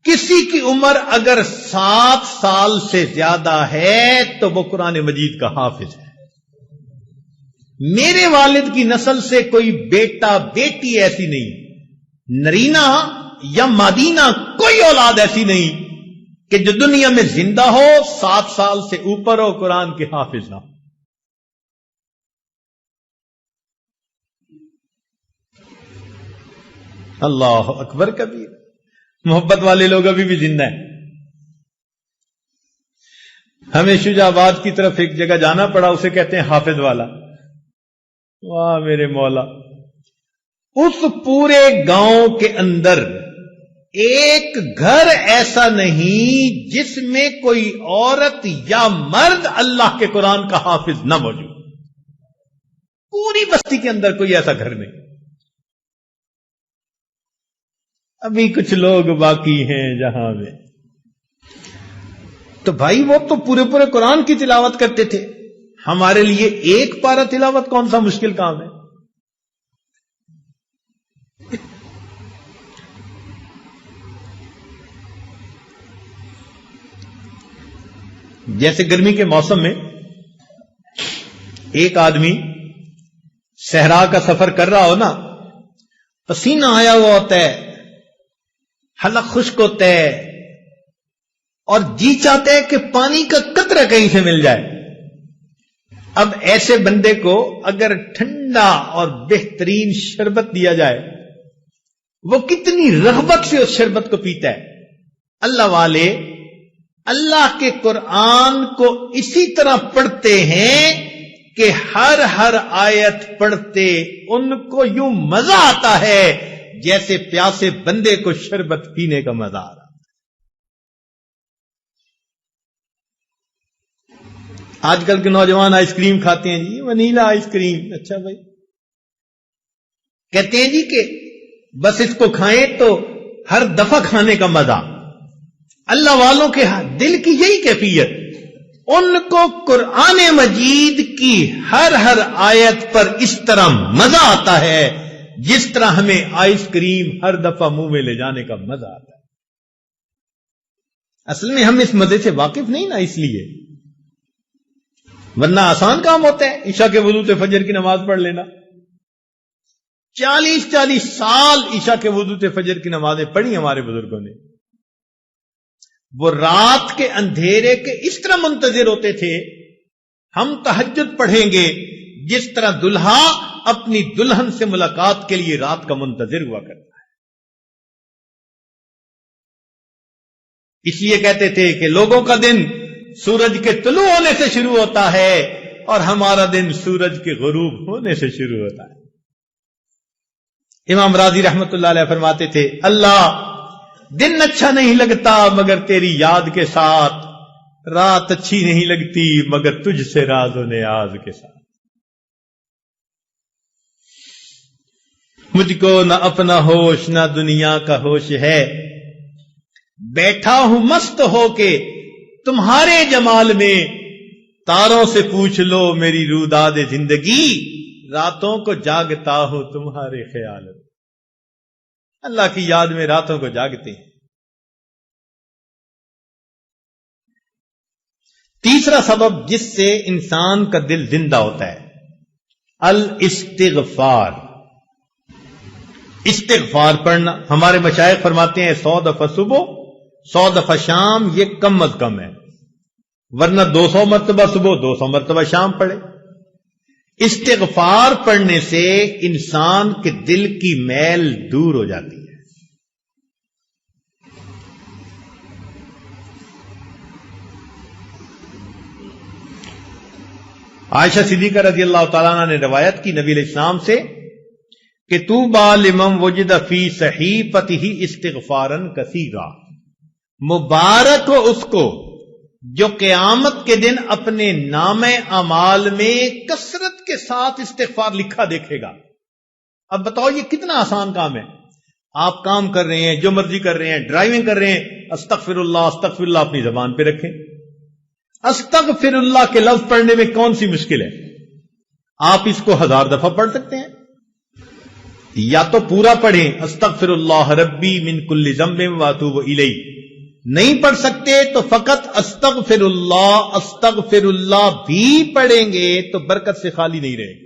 کسی کی عمر اگر 7 سال سے زیادہ ہے تو وہ قرآن مجید کا حافظ ہے۔ میرے والد کی نسل سے کوئی بیٹا بیٹی ایسی نہیں، نرینہ یا مادینہ کوئی اولاد ایسی نہیں کہ جو دنیا میں زندہ ہو 7 سال سے اوپر ہو قرآن کے حافظ نہ ہو۔ اللہ اکبر کبیر، محبت والے لوگ ابھی بھی زندہ ہیں۔ ہمیں شجاع آباد کی طرف ایک جگہ جانا پڑا، اسے کہتے ہیں حافظ والا۔ واہ میرے مولا، اس پورے گاؤں کے اندر ایک گھر ایسا نہیں جس میں کوئی عورت یا مرد اللہ کے قرآن کا حافظ نہ موجود، پوری بستی کے اندر کوئی ایسا گھر نہیں۔ ابھی کچھ لوگ باقی ہیں جہاں میں، تو بھائی وہ تو پورے قرآن کی تلاوت کرتے تھے، ہمارے لیے ایک پارہ تلاوت کون سا مشکل کام ہے؟ جیسے گرمی کے موسم میں ایک آدمی صحرا کا سفر کر رہا ہو نا، پسینہ آیا ہوا ہوتا ہے، حلق خشک ہوتا ہے، اور جی چاہتے ہیں کہ پانی کا قطرہ کہیں سے مل جائے۔ اب ایسے بندے کو اگر ٹھنڈا اور بہترین شربت دیا جائے، وہ کتنی رغبت سے اس شربت کو پیتا ہے۔ اللہ والے اللہ کے قرآن کو اسی طرح پڑھتے ہیں کہ ہر آیت پڑھتے ان کو یوں مزہ آتا ہے جیسے پیاسے بندے کو شربت پینے کا مزہ آ رہا۔ آج کل کے نوجوان آئس کریم کھاتے ہیں، جی ونیلا آئس کریم، اچھا بھائی، کہتے ہیں جی کہ بس اس کو کھائیں تو ہر دفعہ کھانے کا مزہ۔ اللہ والوں کے دل کی یہی کیفیت، ان کو قرآن مجید کی ہر آیت پر اس طرح مزہ آتا ہے جس طرح ہمیں آئس کریم ہر دفعہ منہ میں لے جانے کا مزہ آتا ہے۔ اصل میں ہم اس مزے سے واقف نہیں نا، اس لیے، ورنہ آسان کام ہوتا ہے عشاء کے وضو سے فجر کی نماز پڑھ لینا۔ 40 سال عشاء کے وضو سے فجر کی نمازیں پڑھی ہمارے بزرگوں نے، وہ رات کے اندھیرے کے اس طرح منتظر ہوتے تھے، ہم تہجد پڑھیں گے جس طرح دلہا اپنی دلہن سے ملاقات کے لیے رات کا منتظر ہوا کرتا ہے۔ اس لیے کہتے تھے کہ لوگوں کا دن سورج کے طلوع ہونے سے شروع ہوتا ہے اور ہمارا دن سورج کے غروب ہونے سے شروع ہوتا ہے۔ امام راضی رحمت اللہ علیہ فرماتے تھے، اللہ دن اچھا نہیں لگتا مگر تیری یاد کے ساتھ، رات اچھی نہیں لگتی مگر تجھ سے راز و نیاز کے ساتھ۔ مجھ کو نہ اپنا ہوش نہ دنیا کا ہوش ہے، بیٹھا ہوں مست ہو کے تمہارے جمال میں، تاروں سے پوچھ لو میری روداد زندگی، راتوں کو جاگتا ہوں تمہارے خیال میں۔ اللہ کی یاد میں راتوں کو جاگتے ہیں۔ تیسرا سبب جس سے انسان کا دل زندہ ہوتا ہے، الاستغفار، استغفار پڑھنا۔ ہمارے مشائخ فرماتے ہیں 100 دفعہ صبح 100 دفعہ شام یہ کم از کم ہے، ورنہ 200 مرتبہ صبح 200 مرتبہ شام پڑھے۔ استغفار پڑھنے سے انسان کے دل کی میل دور ہو جاتی ہے۔ عائشہ صدیقہ رضی اللہ تعالیٰ عنہ نے روایت کی نبی علیہ السلام سے کہ طوبی لمن وجد فی صحیفتہ استغفارا کثیرا، مبارک ہو اس کو جو قیامت کے دن اپنے نامہ اعمال میں کثرت کے ساتھ استغفار لکھا دیکھے گا۔ اب بتاؤ یہ کتنا آسان کام ہے۔ آپ کام کر رہے ہیں، جو مرضی کر رہے ہیں، ڈرائیونگ کر رہے ہیں، استغفر اللہ اپنی زبان پہ رکھیں۔ استغفر اللہ کے لفظ پڑھنے میں کون سی مشکل ہے؟ آپ اس کو 1000 دفعہ پڑھ سکتے ہیں، یا تو پورا پڑھیں استغفر اللہ ربی من کل ذنب واتوب الیہ، نہیں پڑھ سکتے تو فقط استغفر اللہ بھی پڑھیں گے تو برکت سے خالی نہیں رہیں گے۔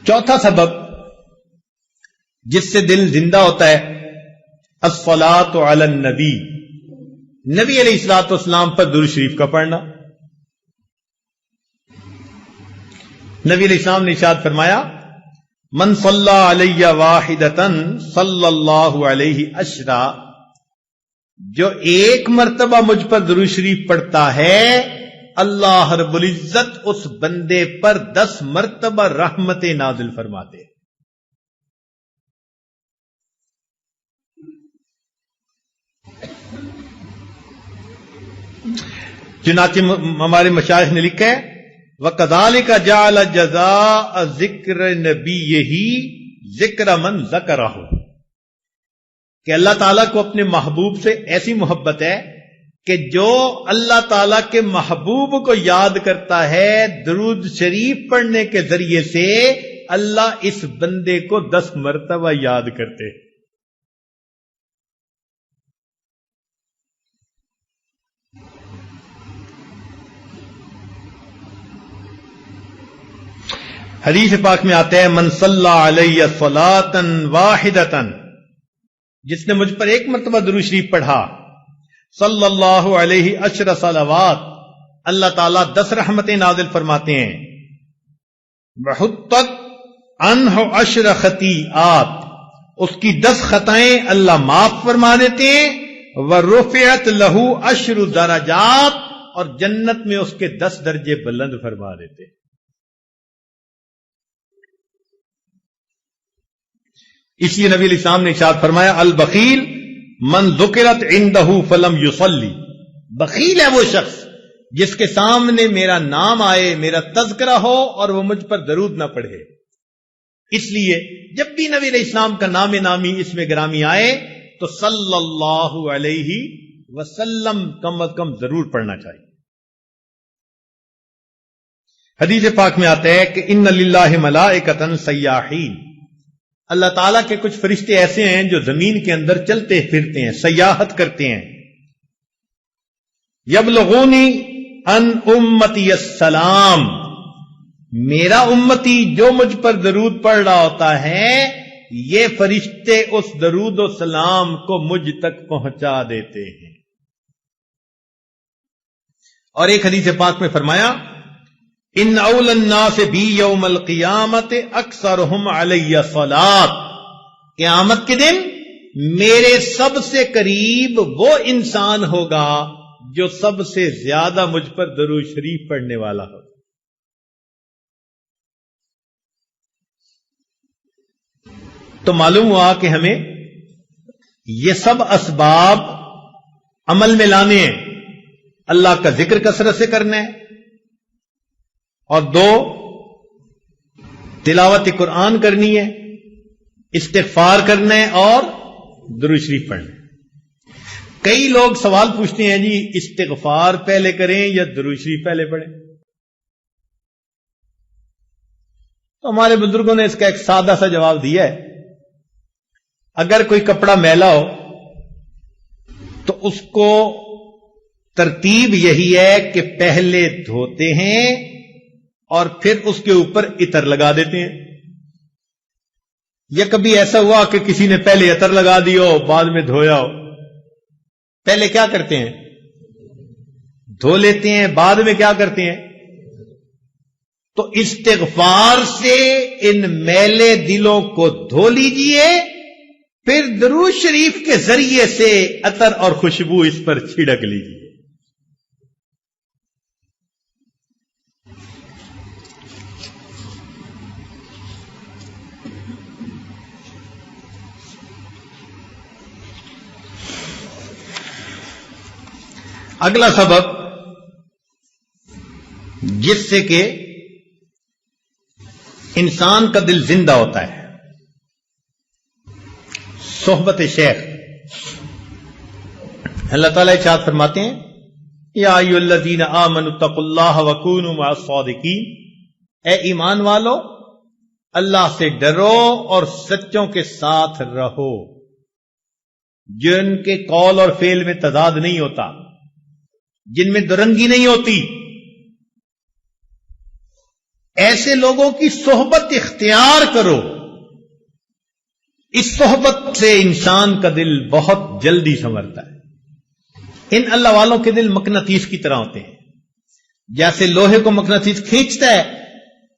چوتھا سبب جس سے دل زندہ ہوتا ہے، الصلاۃ علی النبی، نبی علیہ الصلوۃ والسلام پر درود شریف کا پڑھنا۔ نبی علیہ السلام نے ارشاد فرمایا، من صلی علی واحدۃ صلی اللہ علیہ عشرا، جو ایک مرتبہ مجھ پر درود شریف پڑھتا ہے، اللہ رب العزت اس بندے پر 10 مرتبہ رحمتیں نازل فرماتے ہیں۔ چنانچہ ہمارے مشائخ نے لکھا ہے، وَكَذَلِكَ جَعَلَ جَزَاءَ ذِكْرِ نَبِيِّهِ ذِكْرَ مَنْ ذَكَرَهُ، کہ اللہ تعالیٰ کو اپنے محبوب سے ایسی محبت ہے کہ جو اللہ تعالیٰ کے محبوب کو یاد کرتا ہے درود شریف پڑھنے کے ذریعے سے، اللہ اس بندے کو 10 مرتبہ یاد کرتے۔ حدیث پاک میں آتا ہے، من صلی علیہ صلاۃ واحدۃ، جس نے مجھ پر ایک مرتبہ درود شریف پڑھا، صلی اللہ علیہ عشر صلوات، اللہ تعالیٰ 10 رحمتیں نازل فرماتے ہیں۔ وحطت عنہ عشر خطیئات، اس کی 10 خطائیں اللہ معاف فرما دیتے ہیں۔ ورفعت لہ عشر درجات، اور جنت میں اس کے 10 درجے بلند فرما دیتے ہیں۔ اس لیے نبی علیہ السلام نے ارشاد فرمایا، البخیل من ذکرت عندہ فلم یصلی، بخیل ہے وہ شخص جس کے سامنے میرا نام آئے، میرا تذکرہ ہو اور وہ مجھ پر درود نہ پڑھے۔ اس لیے جب بھی نبی علیہ السلام کا نام نامی اس میں گرامی آئے تو صلی اللہ علیہ وسلم کم از کم ضرور پڑھنا چاہیے۔ حدیث پاک میں آتا ہے کہ ان للہ ملائکۃ سیاحین، اللہ تعالیٰ کے کچھ فرشتے ایسے ہیں جو زمین کے اندر چلتے پھرتے ہیں، سیاحت کرتے ہیں۔ یبلغونی ان امتی السلام، میرا امتی جو مجھ پر درود پڑھ رہا ہوتا ہے یہ فرشتے اس درود و سلام کو مجھ تک پہنچا دیتے ہیں۔ اور ایک حدیث پاک میں فرمایا ان اول الناس بی یوم القیامت اکثرہم علی صلاۃ، قیامت کے دن میرے سب سے قریب وہ انسان ہوگا جو سب سے زیادہ مجھ پر درود شریف پڑھنے والا ہو۔ تو معلوم ہوا کہ ہمیں یہ سب اسباب عمل میں لانے ہیں، اللہ کا ذکر کثرت سے کرنا ہے، اور 2 تلاوت قرآن کرنی ہے، استغفار کرنا ہے، اور درود شریف پڑھنا ہے۔ کئی لوگ سوال پوچھتے ہیں جی استغفار پہلے کریں یا درود شریف پہلے پڑھیں؟ تو ہمارے بزرگوں نے اس کا ایک سادہ سا جواب دیا ہے، اگر کوئی کپڑا میلا ہو تو اس کو ترتیب یہی ہے کہ پہلے دھوتے ہیں اور پھر اس کے اوپر عطر لگا دیتے ہیں۔ یا کبھی ایسا ہوا کہ کسی نے پہلے عطر لگا دیا ہو بعد میں دھویا ہو؟ پہلے کیا کرتے ہیں؟ دھو لیتے ہیں، بعد میں کیا کرتے ہیں؟ تو استغفار سے ان میلے دلوں کو دھو لیجئے، پھر درود شریف کے ذریعے سے عطر اور خوشبو اس پر چھڑک لیجئے۔ اگلا سبب جس سے کہ انسان کا دل زندہ ہوتا ہے، صحبت شیخ۔ اللہ تعالیٰ ارشاد فرماتے ہیں یا ایھا الذین آمنوا اتقوا اللہ وکونوا مع الصادقین، اے ایمان والو اللہ سے ڈرو اور سچوں کے ساتھ رہو، جن کے قول اور فعل میں تضاد نہیں ہوتا، جن میں درنگی نہیں ہوتی، ایسے لوگوں کی صحبت اختیار کرو۔ اس صحبت سے انسان کا دل بہت جلدی سنورتا ہے۔ ان اللہ والوں کے دل مقناطیس کی طرح ہوتے ہیں، جیسے لوہے کو مقناطیس کھینچتا ہے،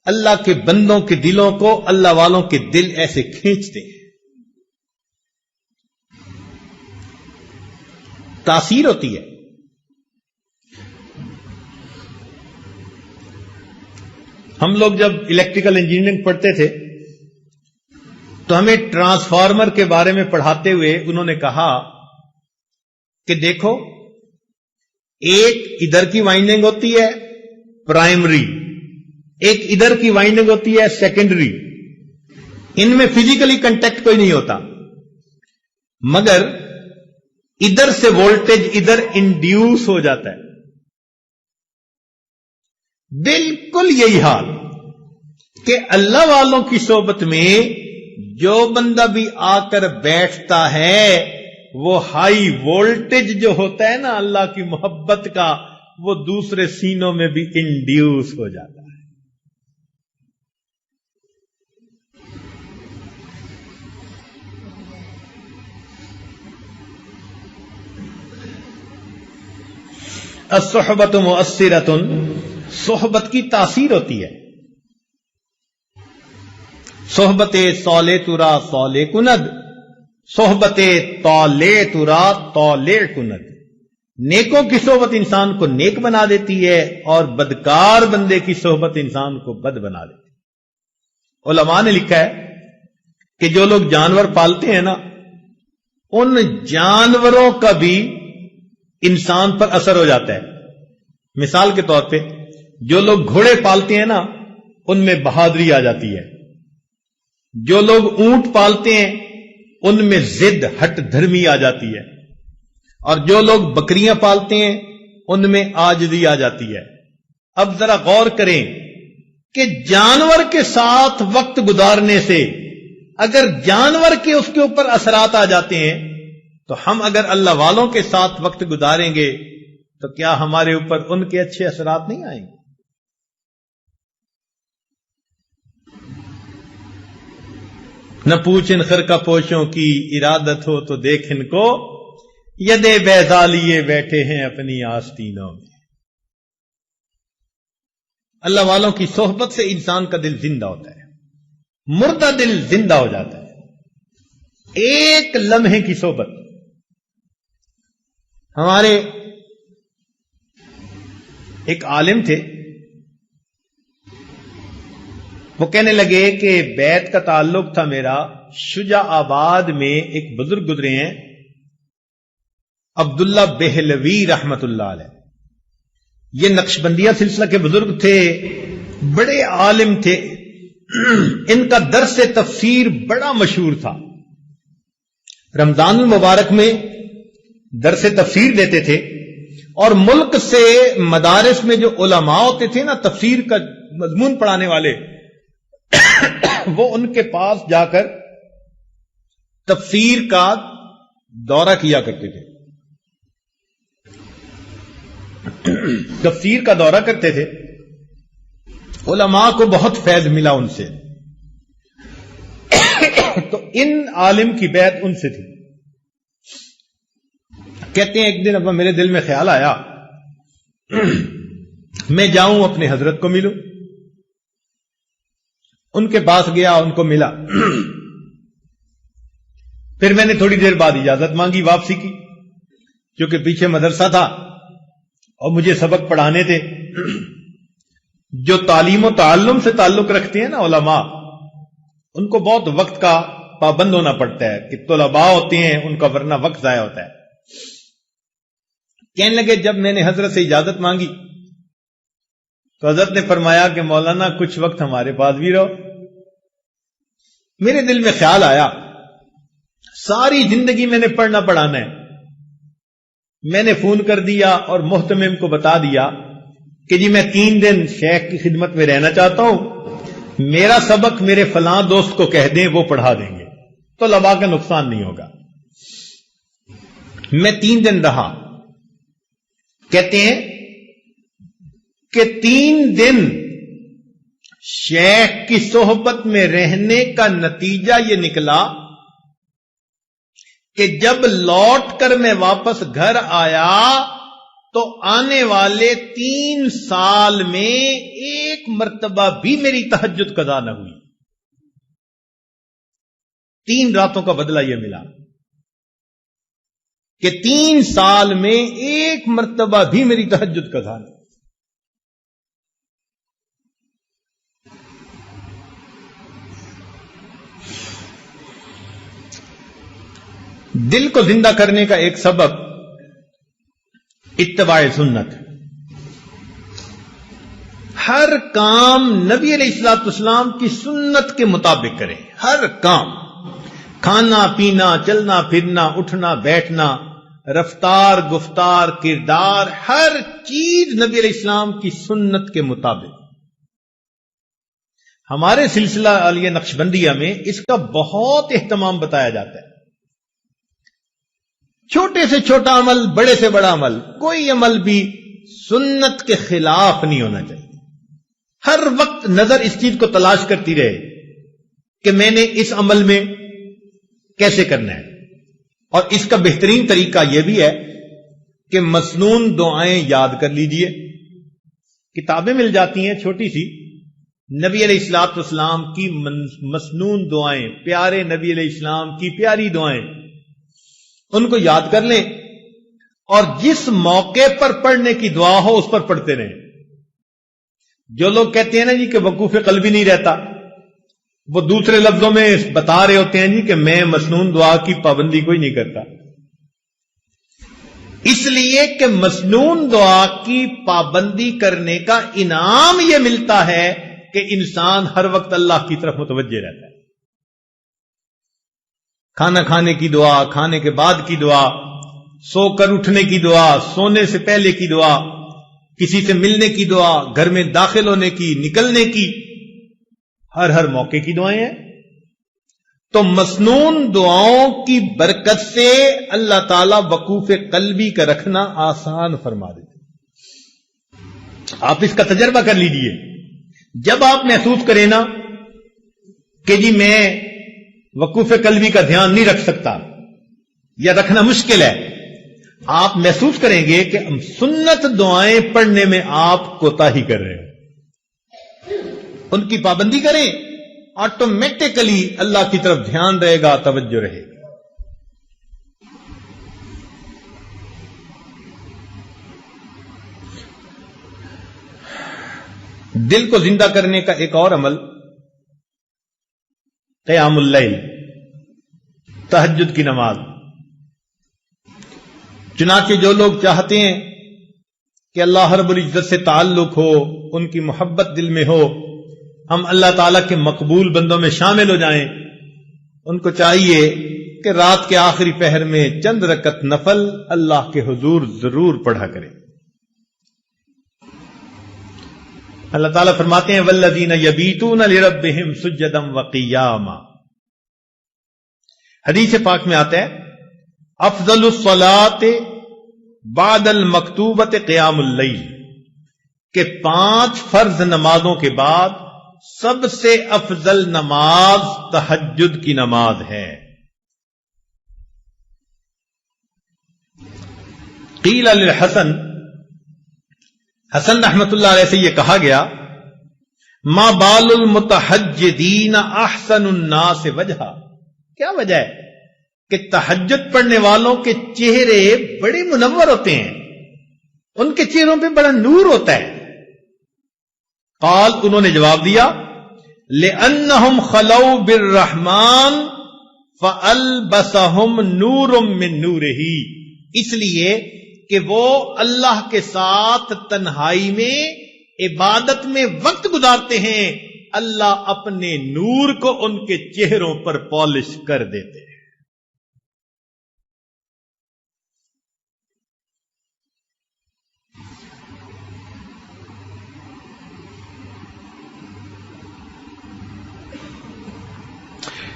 اللہ کے بندوں کے دلوں کو اللہ والوں کے دل ایسے کھینچتے ہیں، تاثیر ہوتی ہے۔ ہم لوگ جب الیکٹریکل انجینئرنگ پڑھتے تھے تو ہمیں ٹرانسفارمر کے بارے میں پڑھاتے ہوئے انہوں نے کہا کہ دیکھو، ایک ادھر کی وائنڈنگ ہوتی ہے پرائمری، ایک ادھر کی وائنڈنگ ہوتی ہے سیکنڈری، ان میں فزیکلی کنٹیکٹ کوئی نہیں ہوتا، مگر ادھر سے وولٹیج ادھر انڈیوس ہو جاتا ہے۔ بالکل یہی حال کہ اللہ والوں کی صحبت میں جو بندہ بھی آ کر بیٹھتا ہے وہ ہائی وولٹیج جو ہوتا ہے نا اللہ کی محبت کا، وہ دوسرے سینوں میں بھی انڈیوس ہو جاتا ہے۔ الصحبت مؤثرۃ، صحبت کی تاثیر ہوتی ہے۔ صحبت صالح ترا صالح کند، صحبت طالع ترا طالع کند۔ نیکوں کی صحبت انسان کو نیک بنا دیتی ہے اور بدکار بندے کی صحبت انسان کو بد بنا دیتی ہے۔ علماء نے لکھا ہے کہ جو لوگ جانور پالتے ہیں نا، ان جانوروں کا بھی انسان پر اثر ہو جاتا ہے۔ مثال کے طور پہ جو لوگ گھوڑے پالتے ہیں نا، ان میں بہادری آ جاتی ہے۔ جو لوگ اونٹ پالتے ہیں ان میں ضد ہٹ دھرمی آ جاتی ہے، اور جو لوگ بکریاں پالتے ہیں ان میں عاجزی آ جاتی ہے۔ اب ذرا غور کریں کہ جانور کے ساتھ وقت گزارنے سے اگر جانور کے اس کے اوپر اثرات آ جاتے ہیں، تو ہم اگر اللہ والوں کے ساتھ وقت گزاریں گے تو کیا ہمارے اوپر ان کے اچھے اثرات نہیں آئیں گے؟ نہ پوچھن خرقہ پوشوں کی ارادت ہو تو دیکھ ان کو، یدے بیضا لیے بیٹھے ہیں اپنی آستینوں میں۔ اللہ والوں کی صحبت سے انسان کا دل زندہ ہوتا ہے، مردہ دل زندہ ہو جاتا ہے ایک لمحے کی صحبت۔ ہمارے ایک عالم تھے، وہ کہنے لگے کہ بیت کا تعلق تھا میرا شجاع آباد میں ایک بزرگ گزرے ہیں عبداللہ بہلوی رحمت اللہ علیہ، یہ نقشبندیہ سلسلہ کے بزرگ تھے، بڑے عالم تھے، ان کا درس تفسیر بڑا مشہور تھا۔ رمضان المبارک میں درس تفسیر دیتے تھے، اور ملک سے مدارس میں جو علماء ہوتے تھے نا تفسیر کا مضمون پڑھانے والے، وہ ان کے پاس جا کر تفسیر کا دورہ کیا کرتے تھے، تفسیر کا دورہ کرتے تھے۔ علماء کو بہت فیض ملا ان سے، تو ان عالم کی بیعت ان سے تھی۔ کہتے ہیں ایک دن ابا میرے دل میں خیال آیا میں جاؤں اپنے حضرت کو ملوں، ان کے پاس گیا، ان کو ملا، پھر میں نے تھوڑی دیر بعد اجازت مانگی واپسی کی، کیونکہ پیچھے مدرسہ تھا اور مجھے سبق پڑھانے تھے۔ جو تعلیم و تعلم سے تعلق رکھتے ہیں نا علماء، ان کو بہت وقت کا پابند ہونا پڑتا ہے کہ طلباء ہوتے ہیں ان کا ورنہ وقت ضائع ہوتا ہے۔ کہنے لگے جب میں نے حضرت سے اجازت مانگی تو حضرت نے فرمایا کہ مولانا کچھ وقت ہمارے پاس بھی رہو۔ میرے دل میں خیال آیا ساری زندگی میں نے پڑھنا پڑھانا ہے، میں نے فون کر دیا اور محتمم کو بتا دیا کہ جی میں 3 دن شیخ کی خدمت میں رہنا چاہتا ہوں، میرا سبق میرے فلاں دوست کو کہہ دیں وہ پڑھا دیں گے، تو لبا کا نقصان نہیں ہوگا۔ میں 3 دن رہا۔ کہتے ہیں کہ 3 دن شیخ کی صحبت میں رہنے کا نتیجہ یہ نکلا کہ جب لوٹ کر میں واپس گھر آیا تو آنے والے 3 سال میں ایک مرتبہ بھی میری تہجد قضا نہ ہوئی۔ 3 راتوں کا بدلہ یہ ملا کہ 3 سال میں ایک مرتبہ بھی میری تہجد قضا نہ ہوئی۔ دل کو زندہ کرنے کا ایک سبب اتباع سنت۔ ہر کام نبی علیہ الصلوۃ والسلام کی سنت کے مطابق کریں، ہر کام، کھانا پینا، چلنا پھرنا، اٹھنا بیٹھنا، رفتار گفتار کردار، ہر چیز نبی علیہ السلام کی سنت کے مطابق۔ ہمارے سلسلہ عالیہ نقشبندیہ میں اس کا بہت اہتمام بتایا جاتا ہے۔ چھوٹے سے چھوٹا عمل، بڑے سے بڑا عمل، کوئی عمل بھی سنت کے خلاف نہیں ہونا چاہیے۔ ہر وقت نظر اس چیز کو تلاش کرتی رہے کہ میں نے اس عمل میں کیسے کرنا ہے۔ اور اس کا بہترین طریقہ یہ بھی ہے کہ مسنون دعائیں یاد کر لیجئے، کتابیں مل جاتی ہیں چھوٹی سی، نبی علیہ الصلوۃ والسلام کی مسنون دعائیں، پیارے نبی علیہ السلام کی پیاری دعائیں، ان کو یاد کر لیں اور جس موقع پر پڑھنے کی دعا ہو اس پر پڑھتے رہیں۔ جو لوگ کہتے ہیں نا جی کہ وقوف قلبی نہیں رہتا، وہ دوسرے لفظوں میں بتا رہے ہوتے ہیں جی کہ میں مسنون دعا کی پابندی کوئی نہیں کرتا، اس لیے کہ مسنون دعا کی پابندی کرنے کا انعام یہ ملتا ہے کہ انسان ہر وقت اللہ کی طرف متوجہ رہتا ہے۔ کھانا کھانے کی دعا، کھانے کے بعد کی دعا، سو کر اٹھنے کی دعا، سونے سے پہلے کی دعا، کسی سے ملنے کی دعا، گھر میں داخل ہونے کی، نکلنے کی، ہر موقع کی دعائیں ہیں۔ تو مسنون دعاؤں کی برکت سے اللہ تعالی وقوف قلبی کا رکھنا آسان فرما دیتے۔ آپ اس کا تجربہ کر لیجئے. جب آپ محسوس کریں نا کہ جی میں وقوف قلبی کا دھیان نہیں رکھ سکتا یا رکھنا مشکل ہے، آپ محسوس کریں گے کہ سنت دعائیں پڑھنے میں آپ کوتاہی کر رہے ہیں. ان کی پابندی کریں، آٹومیٹکلی اللہ کی طرف دھیان رہے گا، توجہ رہے گی. دل کو زندہ کرنے کا ایک اور عمل قیام اللیل، تہجد کی نماز. چنانچہ جو لوگ چاہتے ہیں کہ اللہ رب العزت سے تعلق ہو، ان کی محبت دل میں ہو، ہم اللہ تعالیٰ کے مقبول بندوں میں شامل ہو جائیں، ان کو چاہیے کہ رات کے آخری پہر میں چند رکعت نفل اللہ کے حضور ضرور پڑھا کریں. اللہ تعالیٰ فرماتے ہیں والذین یبیتون لربہم سجدا وقیاما. حدیث پاک میں آتا ہے افضل الصلاۃ بعد المکتوبۃ قیام اللیل، کہ 5 فرض نمازوں کے بعد سب سے افضل نماز تہجد کی نماز ہے. قیل للحسن، حسن رحمت اللہ علیہ سے یہ کہا گیا ما بال المتحجدین احسن الناس وجہا، کیا وجہ ہے کہ تہجد پڑھنے والوں کے چہرے بڑے منور ہوتے ہیں، ان کے چہروں پہ بڑا نور ہوتا ہے. قال، انہوں نے جواب دیا لأنہم خلو بالرحمن فألبسہم نور من نورہ، اس لیے کہ وہ اللہ کے ساتھ تنہائی میں عبادت میں وقت گزارتے ہیں، اللہ اپنے نور کو ان کے چہروں پر پالش کر دیتے ہیں.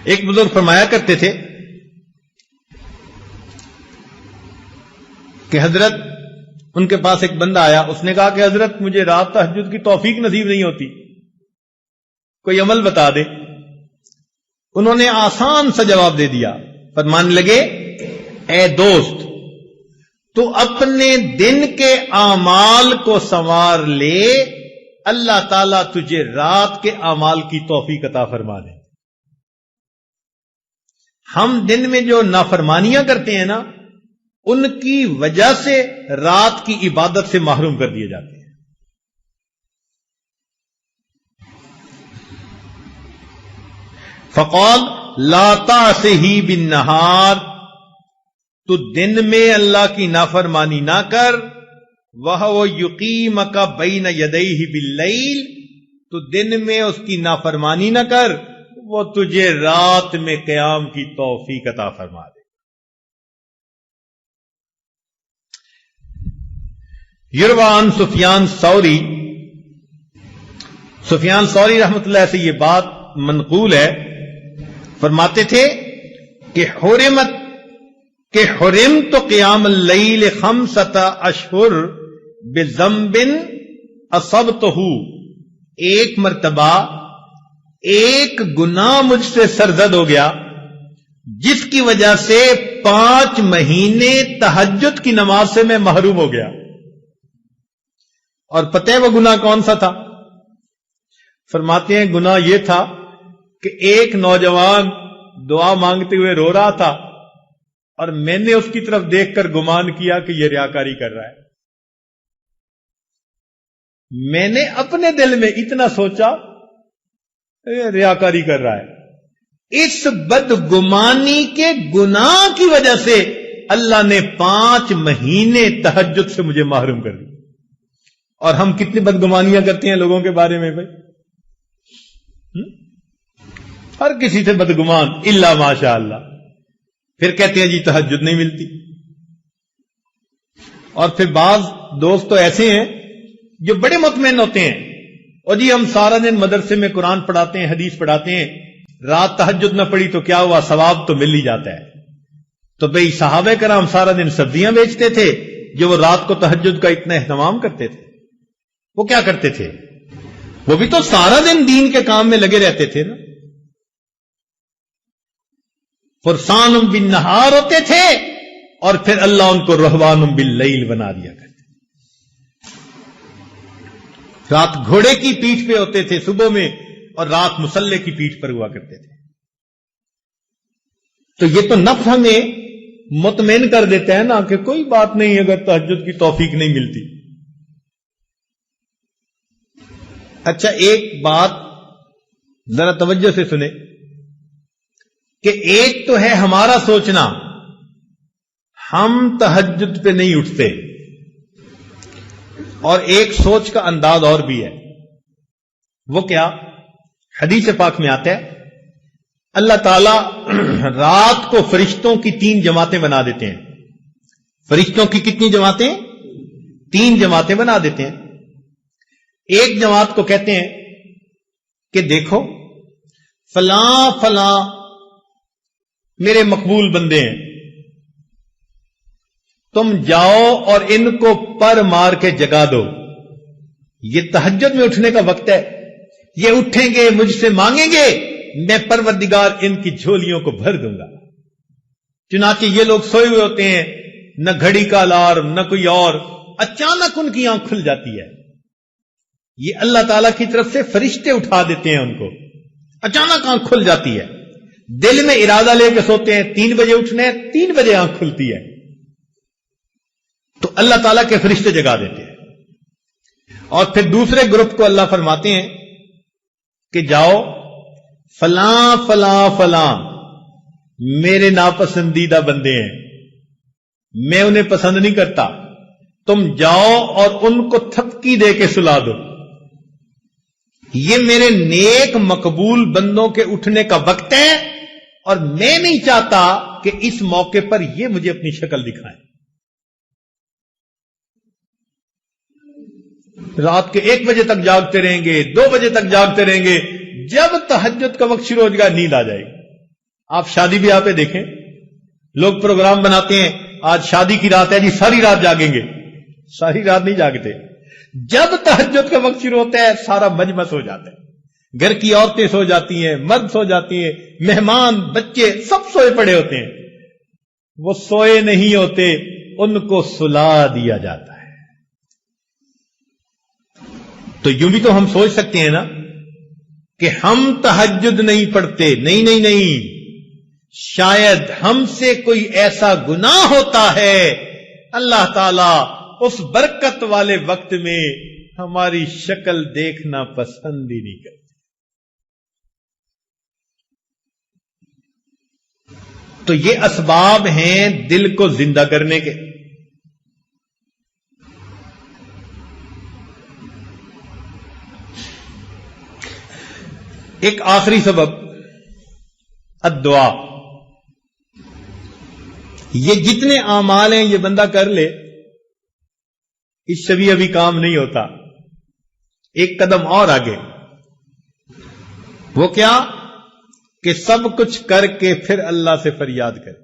ایک بزرگ فرمایا کرتے تھے کہ حضرت، ان کے پاس ایک بندہ آیا، اس نے کہا کہ حضرت مجھے رات تہجد کی توفیق نصیب نہیں ہوتی، کوئی عمل بتا دے. انہوں نے آسان سا جواب دے دیا، فرمانے لگے اے دوست، تو اپنے دن کے اعمال کو سنوار لے، اللہ تعالیٰ تجھے رات کے اعمال کی توفیق عطا فرما دے. ہم دن میں جو نافرمانیاں کرتے ہیں نا، ان کی وجہ سے رات کی عبادت سے محروم کر دیے جاتے ہیں. فقال لا تعصه بالنهار، تو دن میں اللہ کی نافرمانی نہ کر. وَهُوَ يُقِيمَكَ بَيْنَ يَدَيْهِ بِاللَّيْلِ، تو دن میں اس کی نافرمانی نہ کر، وہ تجھے رات میں قیام کی توفیق عطا فرما دے. یروان سفیان ثوری رحمت اللہ سے یہ بات منقول ہے، فرماتے تھے کہ حرمت قیام اللیل 5 اشہر بذنب اصبتہ، ایک مرتبہ ایک گناہ مجھ سے سرزد ہو گیا جس کی وجہ سے 5 مہینے تہجد کی نماز سے میں محروم ہو گیا. اور پتہ ہے وہ گناہ کون سا تھا؟ فرماتے ہیں گناہ یہ تھا کہ ایک نوجوان دعا مانگتے ہوئے رو رہا تھا اور میں نے اس کی طرف دیکھ کر گمان کیا کہ یہ ریاکاری کر رہا ہے. میں نے اپنے دل میں اتنا سوچا ریاکاری کر رہا ہے. اس بدگمانی کے گناہ کی وجہ سے اللہ نے 5 مہینے تہجد سے مجھے محروم کر دیا. اور ہم کتنی بدگمانیاں کرتے ہیں لوگوں کے بارے میں بھائی، ہر کسی سے بدگمان الا ماشاء اللہ. پھر کہتے ہیں جی تہجد نہیں ملتی. اور پھر بعض دوست تو ایسے ہیں جو بڑے مطمئن ہوتے ہیں، اور جی ہم سارا دن مدرسے میں قرآن پڑھاتے ہیں، حدیث پڑھاتے ہیں، رات تہجد نہ پڑھی تو کیا ہوا، ثواب تو مل ہی جاتا ہے. تو بھئی صحابہ کرام سارا دن سبزیاں بیچتے تھے جو وہ رات کو تہجد کا اتنا اہتمام کرتے تھے. وہ کیا کرتے تھے؟ وہ بھی تو سارا دن دین کے کام میں لگے رہتے تھے نا. فرسان بالنہار ہوتے تھے اور پھر اللہ ان کو رہوان باللیل بنا دیا کرتے. رات گھوڑے کی پیٹھ پہ ہوتے تھے صبح میں، اور رات مسلح کی پیٹھ پر ہوا کرتے تھے. تو یہ تو نفس ہمیں مطمئن کر دیتا ہے نا کہ کوئی بات نہیں اگر تہجد کی توفیق نہیں ملتی. اچھا ایک بات ذرا توجہ سے سنیں کہ ایک تو ہے ہمارا سوچنا ہم تہجد پہ نہیں اٹھتے، اور ایک سوچ کا انداز اور بھی ہے. وہ کیا؟ حدیث پاک میں آتا ہے اللہ تعالی رات کو فرشتوں کی 3 جماعتیں بنا دیتے ہیں. فرشتوں کی کتنی جماعتیں؟ 3 جماعتیں بنا دیتے ہیں. ایک جماعت کو کہتے ہیں کہ دیکھو فلاں فلاں میرے مقبول بندے ہیں، تم جاؤ اور ان کو پر مار کے جگا دو، یہ تہجد میں اٹھنے کا وقت ہے، یہ اٹھیں گے مجھ سے مانگیں گے، میں پروردگار ان کی جھولیوں کو بھر دوں گا. چنانچہ یہ لوگ سوئے ہوئے ہوتے ہیں، نہ گھڑی کا الارم نہ کوئی اور، اچانک ان کی آنکھ کھل جاتی ہے. یہ اللہ تعالیٰ کی طرف سے فرشتے اٹھا دیتے ہیں ان کو، اچانک آنکھ کھل جاتی ہے. دل میں ارادہ لے کے سوتے ہیں 3 بجے اٹھنے، 3 بجے آنکھ کھلتی ہے، تو اللہ تعالیٰ کے فرشتے جگا دیتے ہیں. اور پھر دوسرے گروپ کو اللہ فرماتے ہیں کہ جاؤ فلاں فلاں فلاں میرے ناپسندیدہ بندے ہیں، میں انہیں پسند نہیں کرتا، تم جاؤ اور ان کو تھپکی دے کے سلا دو. یہ میرے نیک مقبول بندوں کے اٹھنے کا وقت ہے، اور میں نہیں چاہتا کہ اس موقع پر یہ مجھے اپنی شکل دکھائیں. رات کے 1 بجے تک جاگتے رہیں گے، 2 بجے تک جاگتے رہیں گے، جب تہجد کا وقت شروع ہو جائے گا نیند آ جائے گی. آپ شادی بیاہ پہ دیکھیں، لوگ پروگرام بناتے ہیں آج شادی کی رات ہے جی ساری رات جاگیں گے، ساری رات نہیں جاگتے. جب تہجد کا وقت شروع ہوتا ہے سارا مجمع سو جاتا ہے، گھر کی عورتیں سو جاتی ہیں، مرد سو جاتی ہیں، مہمان بچے سب سوئے پڑے ہوتے ہیں. وہ سوئے نہیں ہوتے، ان کو سلا دیا جاتا ہے. تو یوں بھی تو ہم سوچ سکتے ہیں نا کہ ہم تہجد نہیں پڑھتے، نہیں نہیں نہیں، شاید ہم سے کوئی ایسا گناہ ہوتا ہے اللہ تعالی اس برکت والے وقت میں ہماری شکل دیکھنا پسند ہی نہیں کرتے. تو یہ اسباب ہیں دل کو زندہ کرنے کے. ایک آخری سبب الدعا. یہ جتنے اعمال ہیں یہ بندہ کر لے، اس سے بھی ابھی کام نہیں ہوتا. ایک قدم اور آگے، وہ کیا کہ سب کچھ کر کے پھر اللہ سے فریاد کرے،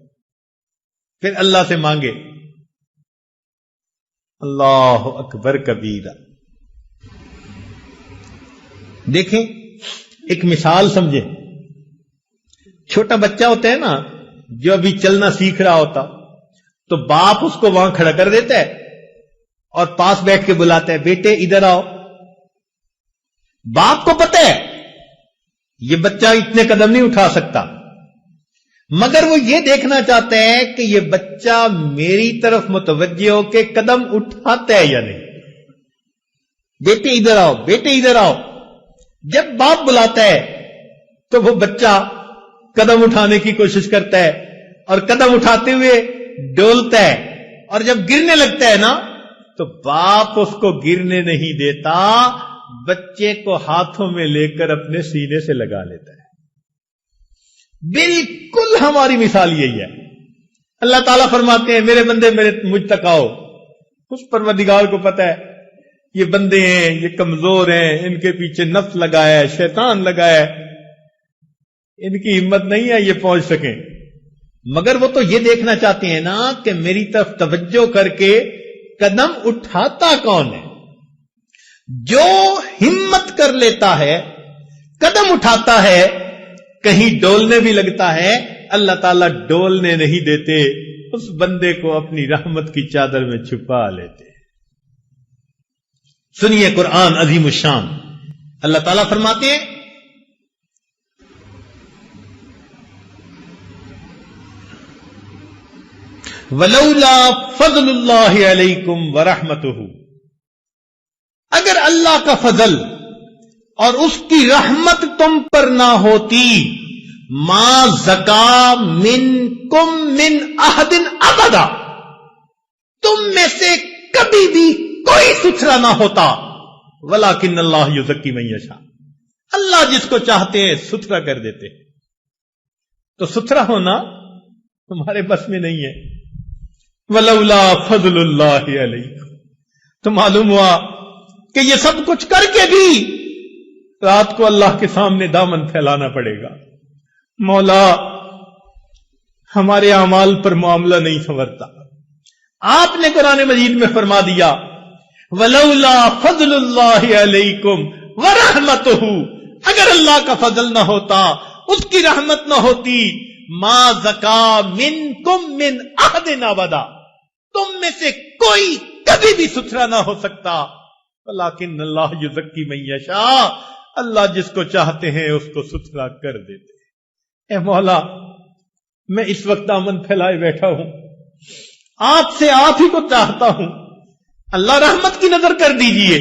پھر اللہ سے مانگے. اللہ اکبر کبیرہ. دیکھیں ایک مثال سمجھیں. چھوٹا بچہ ہوتا ہے نا جو ابھی چلنا سیکھ رہا ہوتا، تو باپ اس کو وہاں کھڑا کر دیتا ہے اور پاس بیٹھ کے بلاتا ہے بیٹے ادھر آؤ. باپ کو پتہ ہے یہ بچہ اتنے قدم نہیں اٹھا سکتا، مگر وہ یہ دیکھنا چاہتا ہے کہ یہ بچہ میری طرف متوجہ ہو کے قدم اٹھاتا ہے یا نہیں. بیٹے ادھر آؤ، بیٹے ادھر آؤ. جب باپ بلاتا ہے تو وہ بچہ قدم اٹھانے کی کوشش کرتا ہے، اور قدم اٹھاتے ہوئے ڈولتا ہے، اور جب گرنے لگتا ہے نا تو باپ اس کو گرنے نہیں دیتا، بچے کو ہاتھوں میں لے کر اپنے سینے سے لگا لیتا ہے. بالکل ہماری مثال یہی ہے. اللہ تعالیٰ فرماتے ہیں میرے بندے مجھ تک آؤ. اس پروردگار کو پتہ ہے یہ بندے ہیں، یہ کمزور ہیں، ان کے پیچھے نفس لگایا ہے، شیطان لگایا ہے، ان کی ہمت نہیں ہے یہ پہنچ سکیں. مگر وہ تو یہ دیکھنا چاہتے ہیں نا کہ میری طرف توجہ کر کے قدم اٹھاتا کون ہے. جو ہمت کر لیتا ہے، قدم اٹھاتا ہے، کہیں ڈولنے بھی لگتا ہے، اللہ تعالیٰ ڈولنے نہیں دیتے، اس بندے کو اپنی رحمت کی چادر میں چھپا لیتے۔ سنیے قرآن عظیم الشان، اللہ تعالیٰ فرماتے ہیں وَلَوْلَا فَضْلُ اللَّهِ عَلَيْكُمْ وَرَحْمَتُهُ، اگر اللہ کا فضل اور اس کی رحمت تم پر نہ ہوتی، ما زکا منکم من احد ابدا، تم میں سے کبھی بھی کوئی ستھرا نہ ہوتا، ولیکن اللہ یزکی من یشاء، اللہ جس کو چاہتے ہیں ستھرا کر دیتے۔ تو ستھرا ہونا تمہارے بس میں نہیں ہے۔ ولولا فضل اللہ علیکم، تو معلوم ہوا کہ یہ سب کچھ کر کے بھی رات کو اللہ کے سامنے دامن پھیلانا پڑے گا۔ مولا ہمارے اعمال پر معاملہ نہیں سنورتا۔ آپ نے قرآن مجید میں فرما دیا ولولا فضل اللہ علیکم ورحمتہ، اگر اللہ کا فضل نہ ہوتا، اس کی رحمت نہ ہوتی، ما زکا منکم من احد ابدا، تم میں سے کوئی کبھی بھی ستھرا نہ ہو سکتا، ولیکن اللہ یزکی من یشاء، اللہ جس کو چاہتے ہیں اس کو ستھرا کر دیتے۔ اے مولا میں اس وقت دامن پھیلائے بیٹھا ہوں، آپ سے آپ ہی کو چاہتا ہوں، اللہ رحمت کی نظر کر دیجئے،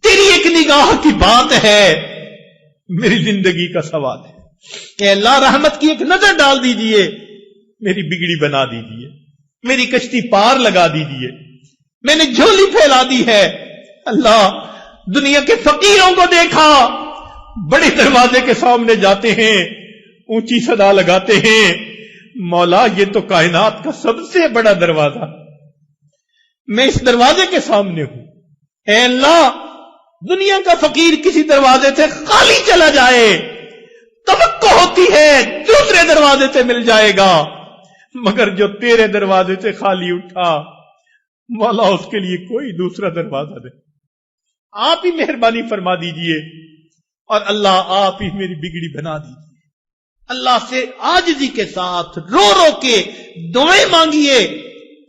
تیری ایک نگاہ کی بات ہے، میری زندگی کا سوال ہے کہ اللہ رحمت کی ایک نظر ڈال دیجئے، میری بگڑی بنا دیجئے، میری کشتی پار لگا دیجئے، میں نے جھولی پھیلا دی ہے۔ اللہ دنیا کے فقیروں کو دیکھا، بڑے دروازے کے سامنے جاتے ہیں، اونچی صدا لگاتے ہیں، مولا یہ تو کائنات کا سب سے بڑا دروازہ، میں اس دروازے کے سامنے ہوں، اے اللہ دنیا کا فقیر کسی دروازے سے خالی چلا جائے، توقع ہوتی ہے دوسرے دروازے سے مل جائے گا، مگر جو تیرے دروازے سے خالی اٹھا، مولا اس کے لیے کوئی دوسرا دروازہ نہیں۔ آپ ہی مہربانی فرما دیجئے، اور اللہ آپ ہی میری بگڑی بنا دیجئے۔ اللہ سے عاجزی کے ساتھ رو رو کے دعائیں مانگیے،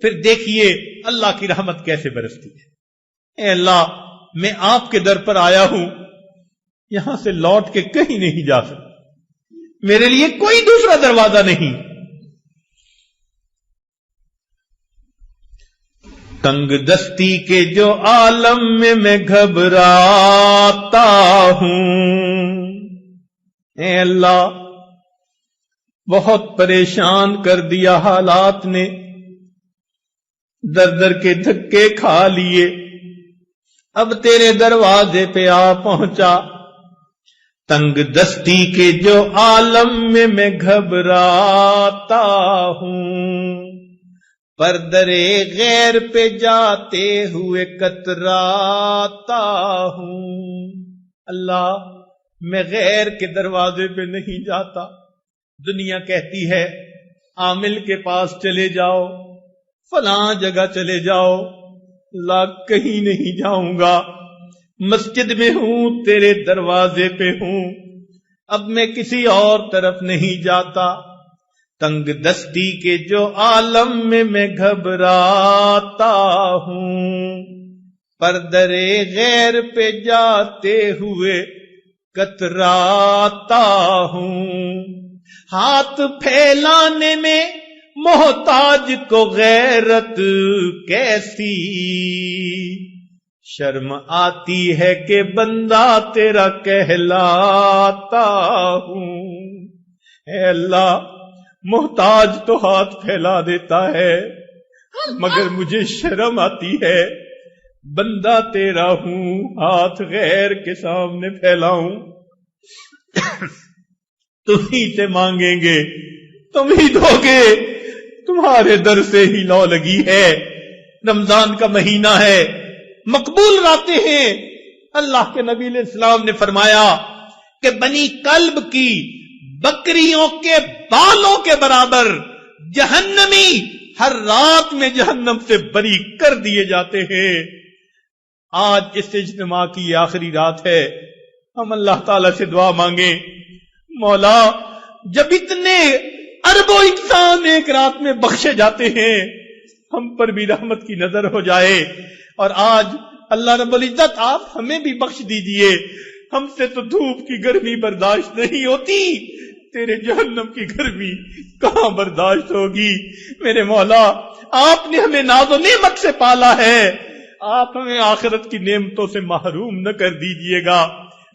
پھر دیکھیے اللہ کی رحمت کیسے برستی ہے۔ اے اللہ میں آپ کے در پر آیا ہوں، یہاں سے لوٹ کے کہیں نہیں جا سکتا، میرے لیے کوئی دوسرا دروازہ نہیں۔ تنگ دستی کے جو عالم میں گھبراتا ہوں، اے اللہ بہت پریشان کر دیا حالات نے، در در کے دھکے کھا لیے، اب تیرے دروازے پہ آ پہنچا۔ تنگ دستی کے جو عالم میں گھبراتا ہوں، پردرے غیر پہ جاتے ہوئے کتراتا ہوں۔ اللہ میں غیر کے دروازے پہ نہیں جاتا، دنیا کہتی ہے عامل کے پاس چلے جاؤ، فلاں جگہ چلے جاؤ، لا کہیں نہیں جاؤں گا، مسجد میں ہوں، تیرے دروازے پہ ہوں، اب میں کسی اور طرف نہیں جاتا۔ تنگ دستی کے جو عالم میں گھبراتا ہوں، پردرے غیر پہ جاتے ہوئے کتراتا ہوں۔ ہاتھ پھیلانے میں محتاج کو غیرت کیسی، شرم آتی ہے کہ بندہ تیرا کہلاتا ہوں۔ اے اللہ محتاج تو ہاتھ پھیلا دیتا ہے، مگر مجھے شرم آتی ہے، بندہ تیرا ہوں، ہاتھ غیر کے سامنے پھیلاؤں۔ تم ہی سے مانگیں گے، تم ہی دو گے، تمہارے در سے ہی لو لگی ہے۔ رمضان کا مہینہ ہے، مقبول راتیں ہیں۔ اللہ کے نبی علیہ السلام نے فرمایا کہ بنی کلب کی بکریوں کے بالوں کے برابر جہنمی ہر رات میں جہنم سے بری کر دیے جاتے ہیں۔ آج اس اجتماع کی یہ آخری رات ہے، ہم اللہ تعالی سے دعا مانگیں، مولا جب اتنے اربوں انسان ایک رات میں بخشے جاتے ہیں، ہم پر بھی رحمت کی نظر ہو جائے، اور آج اللہ رب العزت آپ ہمیں بھی بخش دیجئے۔ ہم سے تو دھوپ کی گرمی برداشت نہیں ہوتی، تیرے جہنم کی گرمی کہاں برداشت ہوگی؟ میرے مولا آپ نے ہمیں ناز و نعمت سے پالا ہے، آپ ہمیں آخرت کی نعمتوں سے محروم نہ کر دیجئے گا۔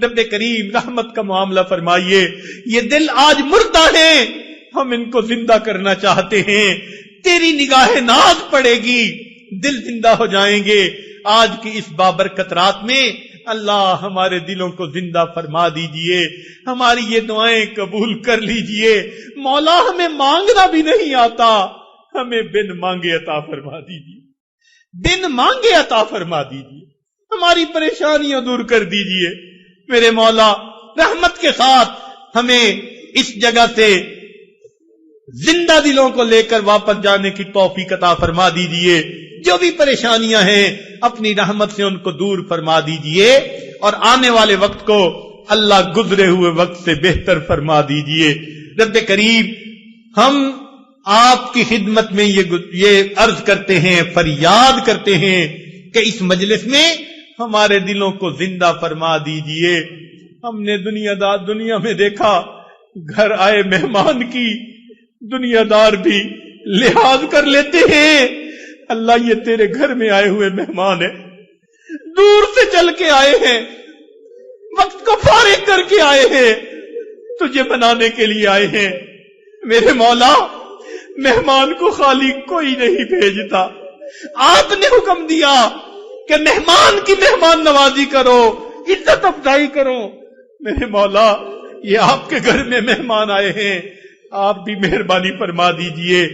رب کریم رحمت کا معاملہ فرمائیے۔ یہ دل آج مردہ ہیں، ہم ان کو زندہ کرنا چاہتے ہیں، تیری نگاہ ناز پڑے گی، دل زندہ ہو جائیں گے۔ آج کی اس بابرکت رات میں اللہ ہمارے دلوں کو زندہ فرما دیجئے، ہماری یہ دعائیں قبول کر لیجئے۔ مولا ہمیں مانگنا بھی نہیں آتا، ہمیں بن مانگے عطا فرما دیجئے، بن مانگے عطا فرما دیجئے، ہماری پریشانیاں دور کر دیجئے۔ میرے مولا رحمت کے ساتھ ہمیں اس جگہ سے زندہ دلوں کو لے کر واپس جانے کی توفیق عطا فرما دیجئے۔ جو بھی پریشانیاں ہیں اپنی رحمت سے ان کو دور فرما دیجئے، اور آنے والے وقت کو اللہ گزرے ہوئے وقت سے بہتر فرما دیجئے۔ رب کریم ہم آپ کی خدمت میں یہ عرض کرتے ہیں، فریاد کرتے ہیں کہ اس مجلس میں ہمارے دلوں کو زندہ فرما دیجئے۔ ہم نے دنیا میں دیکھا، گھر آئے مہمان کی دنیا دار بھی لحاظ کر لیتے ہیں۔ اللہ یہ تیرے گھر میں آئے ہوئے مہمان ہیں، دور سے چل کے آئے ہیں، وقت کو فارغ کر کے آئے ہیں، تجھے منانے کے لیے آئے ہیں۔ میرے مولا مہمان کو خالی کوئی نہیں بھیجتا، آپ نے حکم دیا کہ مہمان کی مہمان نوازی کرو، عزت افزائی کرو۔ میرے مولا یہ آپ کے گھر میں مہمان آئے ہیں، آپ بھی مہربانی فرما دیجئے،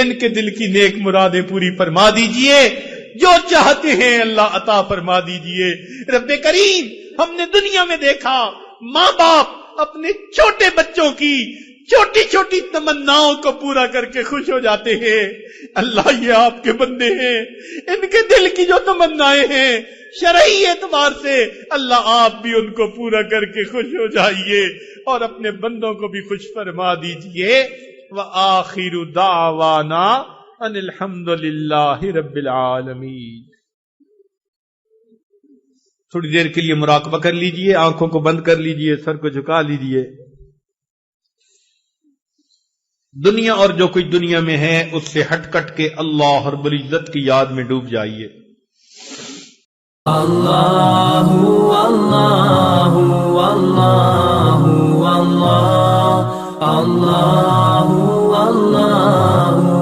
ان کے دل کی نیک مرادیں پوری فرما دیجئے، جو چاہتے ہیں اللہ عطا فرما دیجئے۔ رب کریم ہم نے دنیا میں دیکھا ماں باپ اپنے چھوٹے بچوں کی چھوٹی چھوٹی تمناؤں کو پورا کر کے خوش ہو جاتے ہیں۔ اللہ یہ آپ کے بندے ہیں، ان کے دل کی جو تمنائیں ہیں شرعی اعتبار سے اللہ آپ بھی ان کو پورا کر کے خوش ہو جائیے، اور اپنے بندوں کو بھی خوش فرما دیجئے۔ وآخر دعوانا ان الحمد للہ رب العالمین۔ تھوڑی دیر کے لیے مراقبہ کر لیجئے، آنکھوں کو بند کر لیجئے، سر کو جھکا لیجئے۔ دنیا اور جو کچھ دنیا میں ہے اس سے ہٹ کٹ کے اللہ رب العزت کی یاد میں ڈوب جائیے۔ اللہ اللہ اللہ اللہ اللہ اللہ